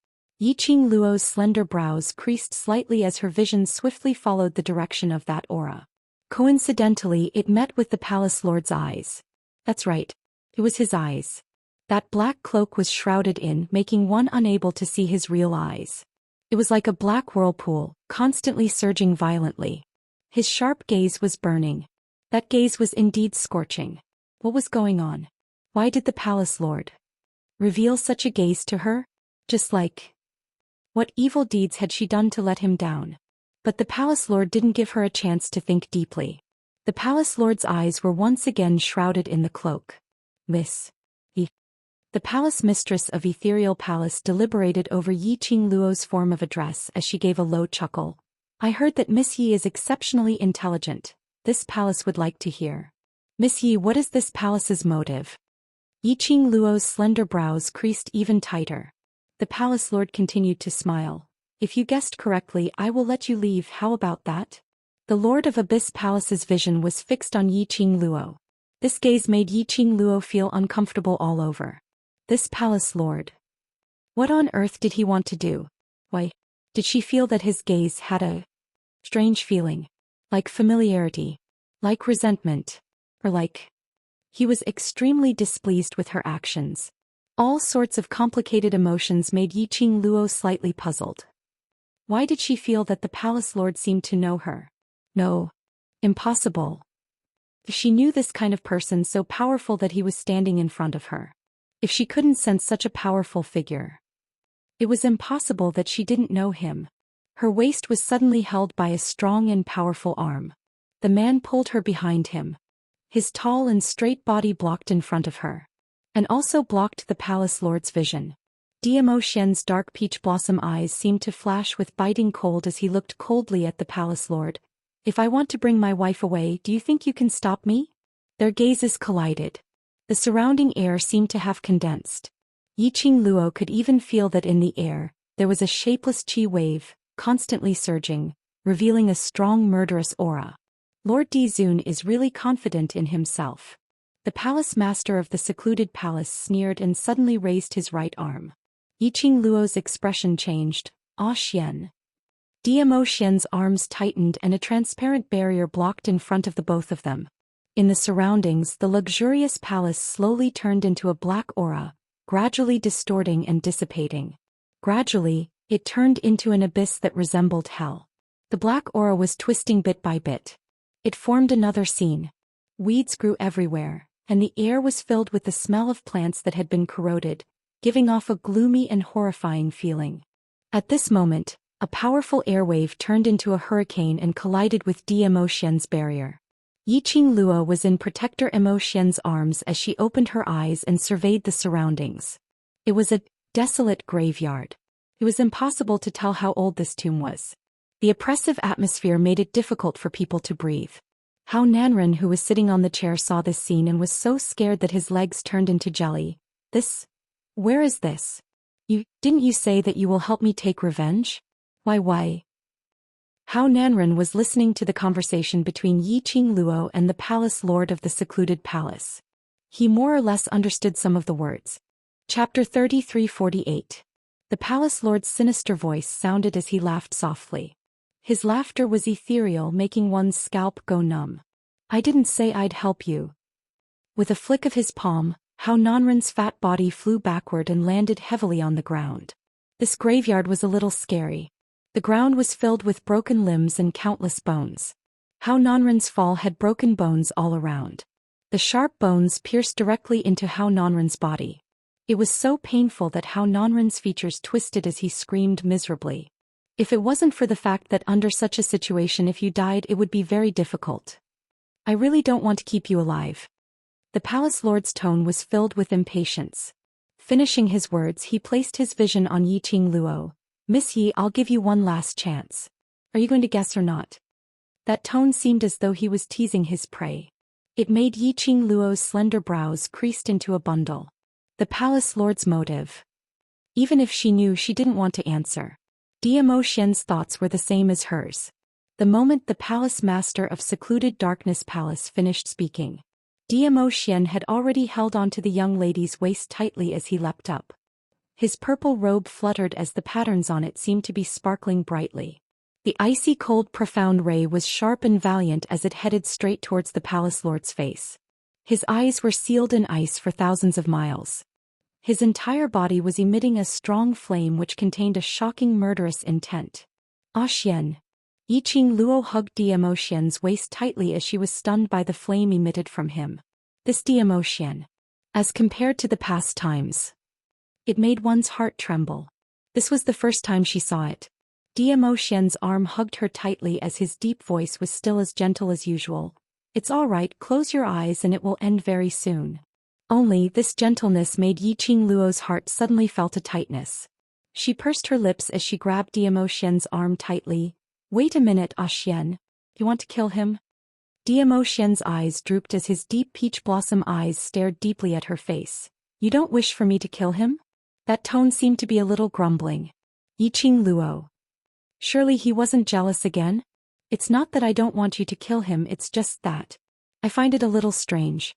Yiqing Luo's slender brows creased slightly as her vision swiftly followed the direction of that aura. Coincidentally, it met with the palace lord's eyes. That's right. It was his eyes. That black cloak was shrouded in, making one unable to see his real eyes. It was like a black whirlpool, constantly surging violently. His sharp gaze was burning. That gaze was indeed scorching. What was going on? Why did the palace lord reveal such a gaze to her? Just like, what evil deeds had she done to let him down? But the palace lord didn't give her a chance to think deeply. The palace lord's eyes were once again shrouded in the cloak. Miss E. The palace mistress of Ethereal Palace deliberated over Yiqing Luo's form of address as she gave a low chuckle. I heard that Miss Yi is exceptionally intelligent. This palace would like to hear. Miss Yi, what is this palace's motive? Yiqing Luo's slender brows creased even tighter. The palace lord continued to smile. If you guessed correctly, I will let you leave. How about that? The Lord of Abyss Palace's vision was fixed on Yiqing Luo. This gaze made Yiqing Luo feel uncomfortable all over. This palace lord. What on earth did he want to do? Why, did she feel that his gaze had a strange feeling? Like familiarity? Like resentment? Or like he was extremely displeased with her actions? All sorts of complicated emotions made Yiqing Luo slightly puzzled. Why did she feel that the palace lord seemed to know her? No. Impossible. If she knew this kind of person so powerful that he was standing in front of her. If she couldn't sense such a powerful figure. It was impossible that she didn't know him. Her waist was suddenly held by a strong and powerful arm. The man pulled her behind him. His tall and straight body blocked in front of her. And also blocked the palace lord's vision. Zhou Xian's dark peach blossom eyes seemed to flash with biting cold as he looked coldly at the palace lord. If I want to bring my wife away, do you think you can stop me? Their gazes collided. The surrounding air seemed to have condensed. Yiqing Luo could even feel that in the air, there was a shapeless qi wave, constantly surging, revealing a strong murderous aura. Lord Dizun is really confident in himself. The palace master of the secluded palace sneered and suddenly raised his right arm. Yiqing Luo's expression changed. Xian. Zhou Xian's arms tightened and a transparent barrier blocked in front of the both of them. In the surroundings, the luxurious palace slowly turned into a black aura, gradually distorting and dissipating. Gradually, it turned into an abyss that resembled hell. The black aura was twisting bit by bit. It formed another scene. Weeds grew everywhere, and the air was filled with the smell of plants that had been corroded, giving off a gloomy and horrifying feeling. At this moment, a powerful airwave turned into a hurricane and collided with Zhou Xian's barrier. Yiqing Luo was in Protector Imo Xian's arms as she opened her eyes and surveyed the surroundings. It was a desolate graveyard. It was impossible to tell how old this tomb was. The oppressive atmosphere made it difficult for people to breathe. Hao Nanren, who was sitting on the chair, saw this scene and was so scared that his legs turned into jelly. Where is this? Didn't you say that you will help me take revenge? Why? Hao Nanren was listening to the conversation between Yiqing Luo and the palace lord of the secluded palace. He more or less understood some of the words. Chapter 3348. The palace lord's sinister voice sounded as he laughed softly. His laughter was ethereal, making one's scalp go numb. I didn't say I'd help you. With a flick of his palm, Hao Nanren's fat body flew backward and landed heavily on the ground. This graveyard was a little scary. The ground was filled with broken limbs and countless bones. Hao Nanren's fall had broken bones all around. The sharp bones pierced directly into Hao Nanren's body. It was so painful that Hao Nanren's features twisted as he screamed miserably. If it wasn't for the fact that under such a situation if you died it would be very difficult. I really don't want to keep you alive. The palace lord's tone was filled with impatience. Finishing his words, he placed his vision on Yiqing Luo. Miss Yi, I'll give you one last chance. Are you going to guess or not? That tone seemed as though he was teasing his prey. It made Yiqing Luo's slender brows creased into a bundle. The palace lord's motive. Even if she knew, she didn't want to answer. Imo Xian's thoughts were the same as hers. The moment the palace master of secluded darkness palace finished speaking, Imo Xian had already held onto the young lady's waist tightly as he leapt up. His purple robe fluttered as the patterns on it seemed to be sparkling brightly. The icy cold profound ray was sharp and valiant as it headed straight towards the palace lord's face. His eyes were sealed in ice for thousands of miles. His entire body was emitting a strong flame which contained a shocking murderous intent. Ah Xian. Yiqing Luo hugged Imo Xian's waist tightly as she was stunned by the flame emitted from him. This Imo Xian. As compared to the past times, it made one's heart tremble. This was the first time she saw it. Imo Xian's arm hugged her tightly as his deep voice was still as gentle as usual. It's all right, close your eyes and it will end very soon. Only this gentleness made Yiqing Luo's heart suddenly felt a tightness. She pursed her lips as she grabbed Imo Xian's arm tightly. Wait a minute, Ah Xian. You want to kill him? Imo Xian's eyes drooped as his deep peach blossom eyes stared deeply at her face. You don't wish for me to kill him? That tone seemed to be a little grumbling. Yiqing Luo. Surely he wasn't jealous again? It's not that I don't want you to kill him, it's just that I find it a little strange.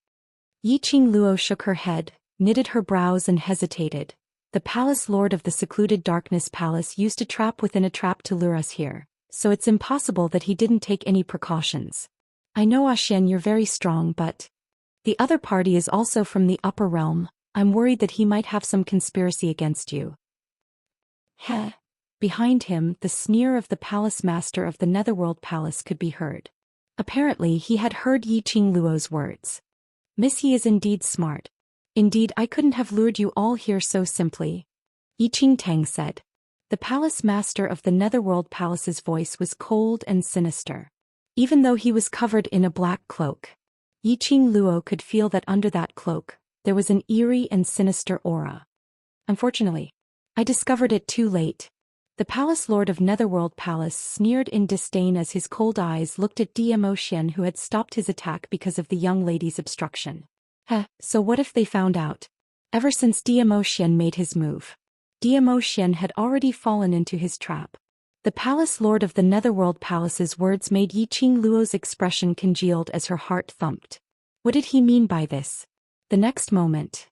Yiqing Luo shook her head, knitted her brows and hesitated. The palace lord of the secluded darkness palace used a trap within a trap to lure us here, so it's impossible that he didn't take any precautions. I know Ah Xian, you're very strong, but the other party is also from the upper realm. I'm worried that he might have some conspiracy against you. Heh. Behind him, the sneer of the palace master of the Netherworld Palace could be heard. Apparently he had heard Yiqing Luo's words. Miss Yi is indeed smart. Indeed, I couldn't have lured you all here so simply. Yiqing Tang said. The palace master of the Netherworld Palace's voice was cold and sinister. Even though he was covered in a black cloak, Yiqing Luo could feel that under that cloak, there was an eerie and sinister aura. Unfortunately, I discovered it too late. The palace lord of Netherworld Palace sneered in disdain as his cold eyes looked at Imo Xian, who had stopped his attack because of the young lady's obstruction. So what if they found out? Ever since Imo Xian made his move, Imo Xian had already fallen into his trap. The palace lord of the Netherworld Palace's words made Yiqing Luo's expression congealed as her heart thumped. What did he mean by this? The next moment,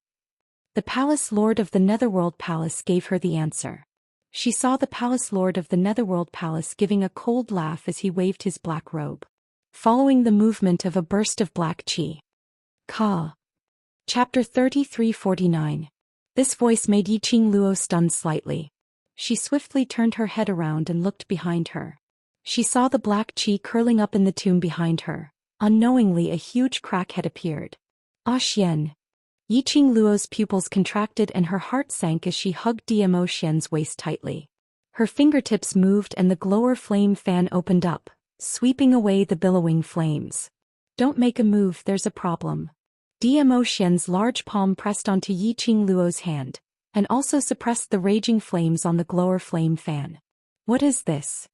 the palace lord of the Netherworld Palace gave her the answer. She saw the palace lord of the Netherworld Palace giving a cold laugh as he waved his black robe, following the movement of a burst of black qi. Ka. Chapter 3349. This voice made Yiqing Luo stunned slightly. She swiftly turned her head around and looked behind her. She saw the black qi curling up in the tomb behind her. Unknowingly, a huge crack had appeared. Ah Xian. Yiqing Luo's pupils contracted and her heart sank as she hugged Imo Xian's waist tightly. Her fingertips moved and the glower flame fan opened up, sweeping away the billowing flames. Don't make a move, there's a problem. Dmo Xian's large palm pressed onto Yiqing Luo's hand, and also suppressed the raging flames on the glower flame fan. What is this?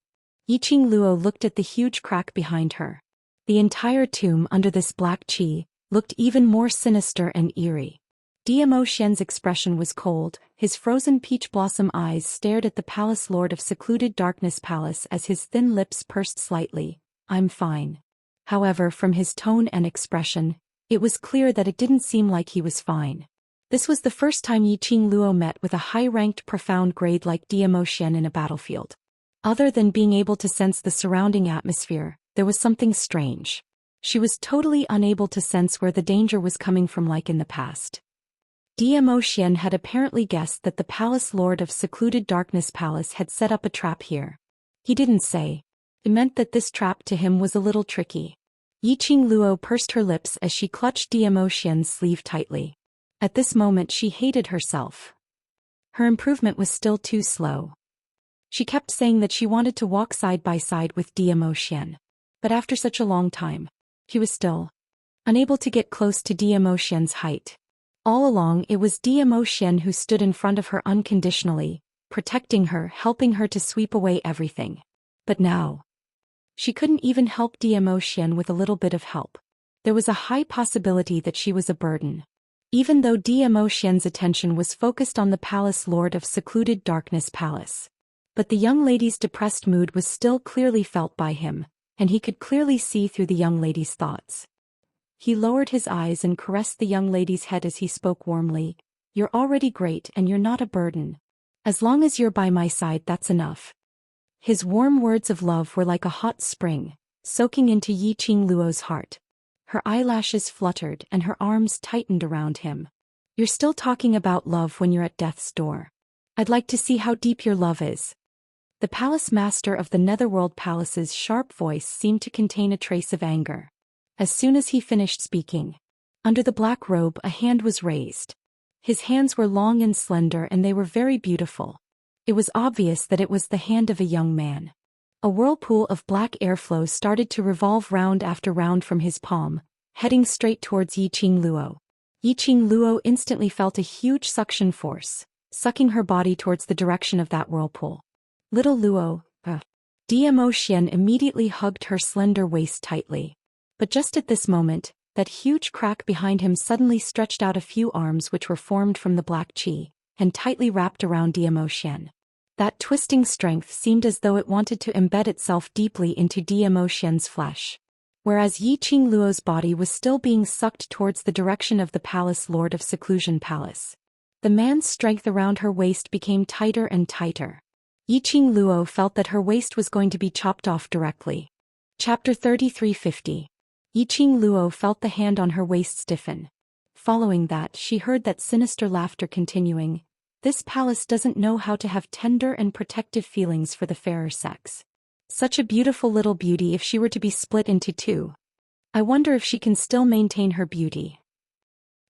Yiqing Luo looked at the huge crack behind her. The entire tomb under this black qi looked even more sinister and eerie. Dmo Xian's expression was cold, his frozen peach blossom eyes stared at the palace lord of secluded darkness palace as his thin lips pursed slightly. I'm fine. However, from his tone and expression, it was clear that it didn't seem like he was fine. This was the first time Yiqing Luo met with a high-ranked profound grade like Dmo Xian in a battlefield. Other than being able to sense the surrounding atmosphere, there was something strange. She was totally unable to sense where the danger was coming from like in the past. Dmo Xian had apparently guessed that the palace lord of secluded darkness palace had set up a trap here. He didn't say. It meant that this trap to him was a little tricky. Yiqing Luo pursed her lips as she clutched Dmo Xian's sleeve tightly. At this moment she hated herself. Her improvement was still too slow. She kept saying that she wanted to walk side by side with Dmo Xian. But after such a long time, he was still unable to get close to Dmo Xian's height. All along it was Dmo Xian who stood in front of her unconditionally, protecting her, helping her to sweep away everything. But now, she couldn't even help Dmo Xian with a little bit of help. There was a high possibility that she was a burden. Even though Dmo Xian's attention was focused on the palace lord of secluded darkness palace. But the young lady's depressed mood was still clearly felt by him, and he could clearly see through the young lady's thoughts. He lowered his eyes and caressed the young lady's head as he spoke warmly. You're already great and you're not a burden. As long as you're by my side, that's enough. His warm words of love were like a hot spring, soaking into Yiqing Luo's heart. Her eyelashes fluttered and her arms tightened around him. You're still talking about love when you're at death's door. I'd like to see how deep your love is. The palace master of the Netherworld Palace's sharp voice seemed to contain a trace of anger. As soon as he finished speaking, under the black robe a hand was raised. His hands were long and slender and they were very beautiful. It was obvious that it was the hand of a young man. A whirlpool of black airflow started to revolve round after round from his palm, heading straight towards Yiqing Luo. Yiqing Luo instantly felt a huge suction force, sucking her body towards the direction of that whirlpool. Little Luo, Dmo Xian immediately hugged her slender waist tightly. But just at this moment, that huge crack behind him suddenly stretched out a few arms which were formed from the black qi, and tightly wrapped around Dmo Xian. That twisting strength seemed as though it wanted to embed itself deeply into Dmo Xian's flesh. Whereas Yiqing Luo's body was still being sucked towards the direction of the palace lord of seclusion palace. The man's strength around her waist became tighter and tighter. Yiqing Luo felt that her waist was going to be chopped off directly. Chapter 3350. Yiqing Luo felt the hand on her waist stiffen. Following that, she heard that sinister laughter continuing. This palace doesn't know how to have tender and protective feelings for the fairer sex. Such a beautiful little beauty if she were to be split into two. I wonder if she can still maintain her beauty.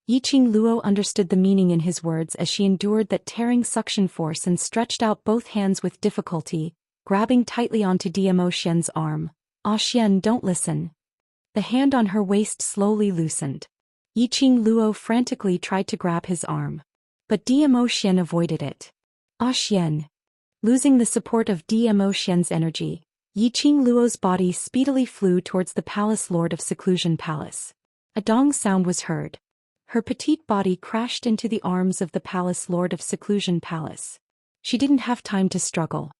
Yiqing Luo understood the meaning in his words as she endured that tearing suction force and stretched out both hands with difficulty, grabbing tightly onto Dmo Xian's arm. Ah Xian, don't listen. The hand on her waist slowly loosened. Yiqing Luo frantically tried to grab his arm. But Dmo Xian avoided it. Ah Xian. Losing the support of Dmo Xian's energy, Yiqing Luo's body speedily flew towards the palace lord of seclusion palace. A dong sound was heard. Her petite body crashed into the arms of the palace lord of seclusion palace. She didn't have time to struggle.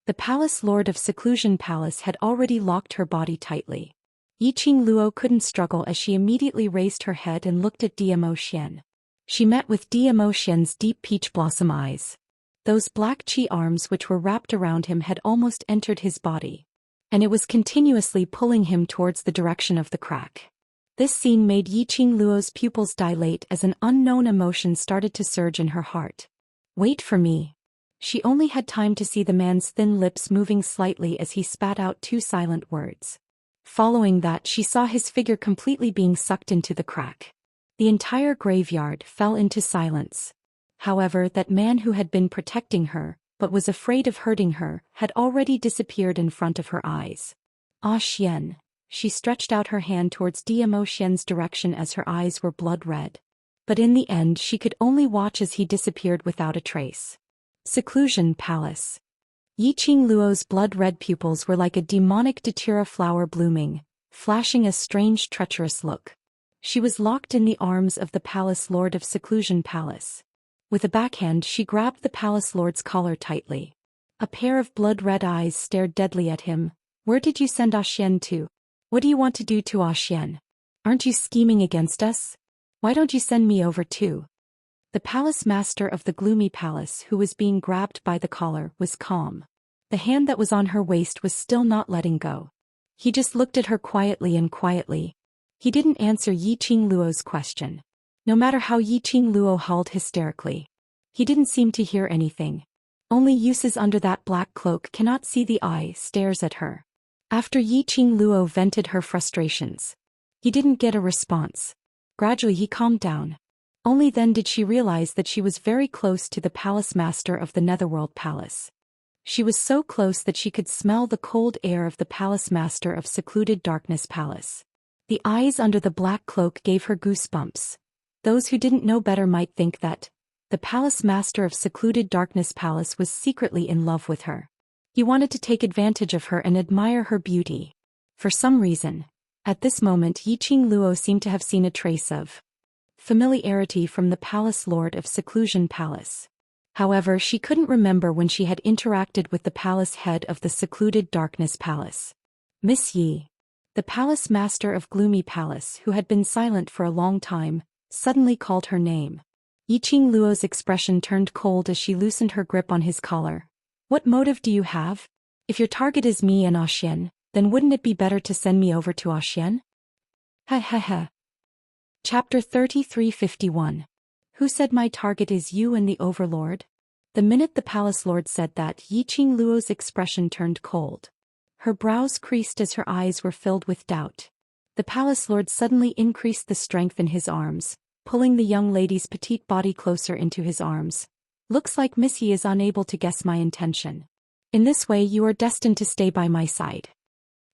The palace lord of seclusion palace had already locked her body tightly. Yiqing Luo couldn't struggle as she immediately raised her head and looked at Dmo Xian. She met with Dmo Xian's deep peach blossom eyes. Those black qi arms which were wrapped around him had almost entered his body. And it was continuously pulling him towards the direction of the crack. This scene made Yiqing Luo's pupils dilate as an unknown emotion started to surge in her heart. Wait for me. She only had time to see the man's thin lips moving slightly as he spat out two silent words. Following that, she saw his figure completely being sucked into the crack. The entire graveyard fell into silence. However, that man who had been protecting her, but was afraid of hurting her, had already disappeared in front of her eyes. Ah Xian. She stretched out her hand towards Zhou Xian's direction as her eyes were blood red. But in the end she could only watch as he disappeared without a trace. Seclusion Palace. Yiqing Luo's blood-red pupils were like a demonic datura flower blooming, flashing a strange treacherous look. She was locked in the arms of the palace lord of Seclusion Palace. With a backhand she grabbed the palace lord's collar tightly. A pair of blood-red eyes stared deadly at him. Where did you send Xian to? What do you want to do to Xian? Aren't you scheming against us? Why don't you send me over too? The palace master of the gloomy palace, who was being grabbed by the collar, was calm. The hand that was on her waist was still not letting go. He just looked at her quietly. He didn't answer Yiqing Luo's question. No matter how Yiqing Luo howled hysterically. He didn't seem to hear anything. Only uses under that black cloak cannot see the eye stares at her. After Yiqing Luo vented her frustrations. He didn't get a response. Gradually he calmed down. Only then did she realize that she was very close to the palace master of the Netherworld Palace. She was so close that she could smell the cold air of the palace master of Secluded Darkness Palace. The eyes under the black cloak gave her goosebumps. Those who didn't know better might think that the palace master of Secluded Darkness Palace was secretly in love with her. He wanted to take advantage of her and admire her beauty. For some reason, at this moment Yiqing Luo seemed to have seen a trace of familiarity from the palace lord of Seclusion Palace. However, she couldn't remember when she had interacted with the palace head of the Secluded Darkness Palace. Miss Yi. The palace master of Gloomy Palace, who had been silent for a long time, suddenly called her name. Yiqing Luo's expression turned cold as she loosened her grip on his collar. What motive do you have? If your target is me and Xian, then wouldn't it be better to send me over to Xian? Ha ha ha. Chapter 3351. Who said my target is you and the Overlord? The minute the palace lord said that, Yiqing Luo's expression turned cold. Her brows creased as her eyes were filled with doubt. The palace lord suddenly increased the strength in his arms, pulling the young lady's petite body closer into his arms. Looks like Miss Yi is unable to guess my intention. In this way you are destined to stay by my side.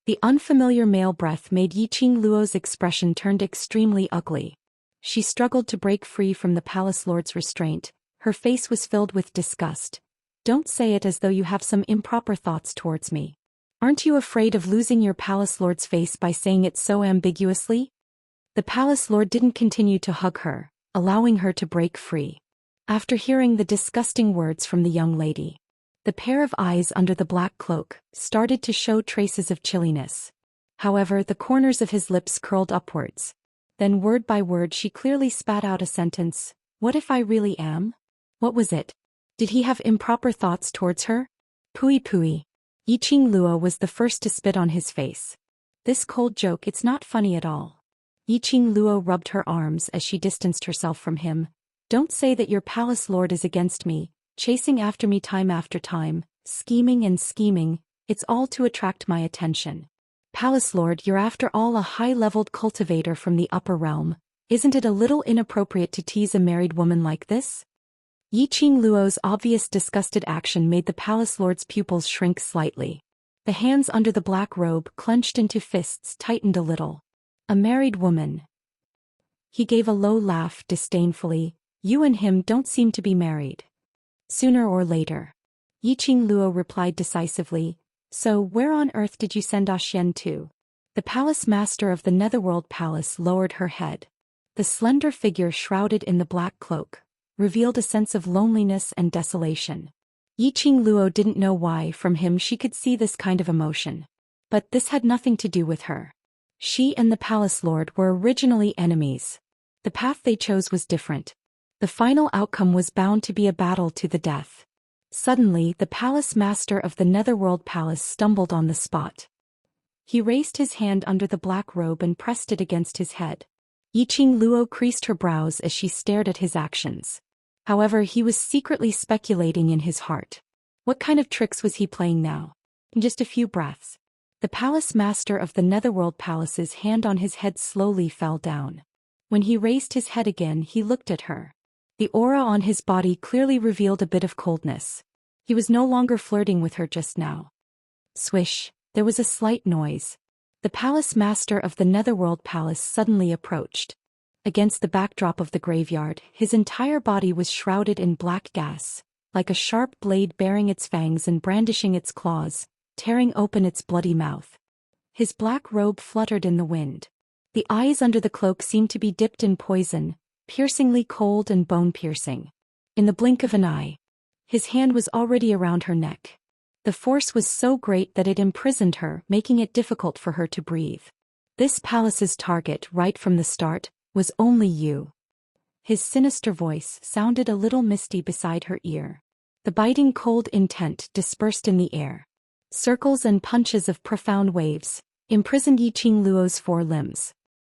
The unfamiliar male breath made Yiqing Luo's expression turned extremely ugly. She struggled to break free from the palace lord's restraint. Her face was filled with disgust. Don't say it as though you have some improper thoughts towards me. Aren't you afraid of losing your palace lord's face by saying it so ambiguously? The palace lord didn't continue to hug her, allowing her to break free. After hearing the disgusting words from the young lady, the pair of eyes under the black cloak started to show traces of chilliness. However, the corners of his lips curled upwards. Then word by word she clearly spat out a sentence. What if I really am? What was it? Did he have improper thoughts towards her? Pui pui. Yiqing Luo was the first to spit on his face. This cold joke, it's not funny at all. Yiqing Luo rubbed her arms as she distanced herself from him. Don't say that your palace lord is against me, chasing after me time after time, scheming and scheming, it's all to attract my attention. Palace lord, you're after all a high-leveled cultivator from the upper realm. Isn't it a little inappropriate to tease a married woman like this? Yiqing Luo's obvious disgusted action made the palace lord's pupils shrink slightly. The hands under the black robe, clenched into fists, tightened a little. A married woman. He gave a low laugh disdainfully. You and him don't seem to be married. Sooner or later. Yiqing Luo replied decisively. So where on earth did you send Xian to? The palace master of the Netherworld Palace lowered her head. The slender figure shrouded in the black cloak revealed a sense of loneliness and desolation. Yiqing Luo didn't know why from him she could see this kind of emotion. But this had nothing to do with her. She and the palace lord were originally enemies. The path they chose was different. The final outcome was bound to be a battle to the death. Suddenly, the palace master of the Netherworld Palace stumbled on the spot. He raised his hand under the black robe and pressed it against his head. Yiqing Luo creased her brows as she stared at his actions. However, he was secretly speculating in his heart. What kind of tricks was he playing now? In just a few breaths, the palace master of the Netherworld Palace's hand on his head slowly fell down. When he raised his head again, he looked at her. The aura on his body clearly revealed a bit of coldness. He was no longer flirting with her just now. Swish, there was a slight noise. The palace master of the Netherworld Palace suddenly approached. Against the backdrop of the graveyard, his entire body was shrouded in black gas, like a sharp blade baring its fangs and brandishing its claws, tearing open its bloody mouth. His black robe fluttered in the wind. The eyes under the cloak seemed to be dipped in poison, piercingly cold and bone-piercing. In the blink of an eye, his hand was already around her neck. The force was so great that it imprisoned her, making it difficult for her to breathe. This palace's target right from the start was only you. His sinister voice sounded a little misty beside her ear. The biting cold intent dispersed in the air. Circles and punches of profound waves imprisoned Yiqing Luo's four limbs.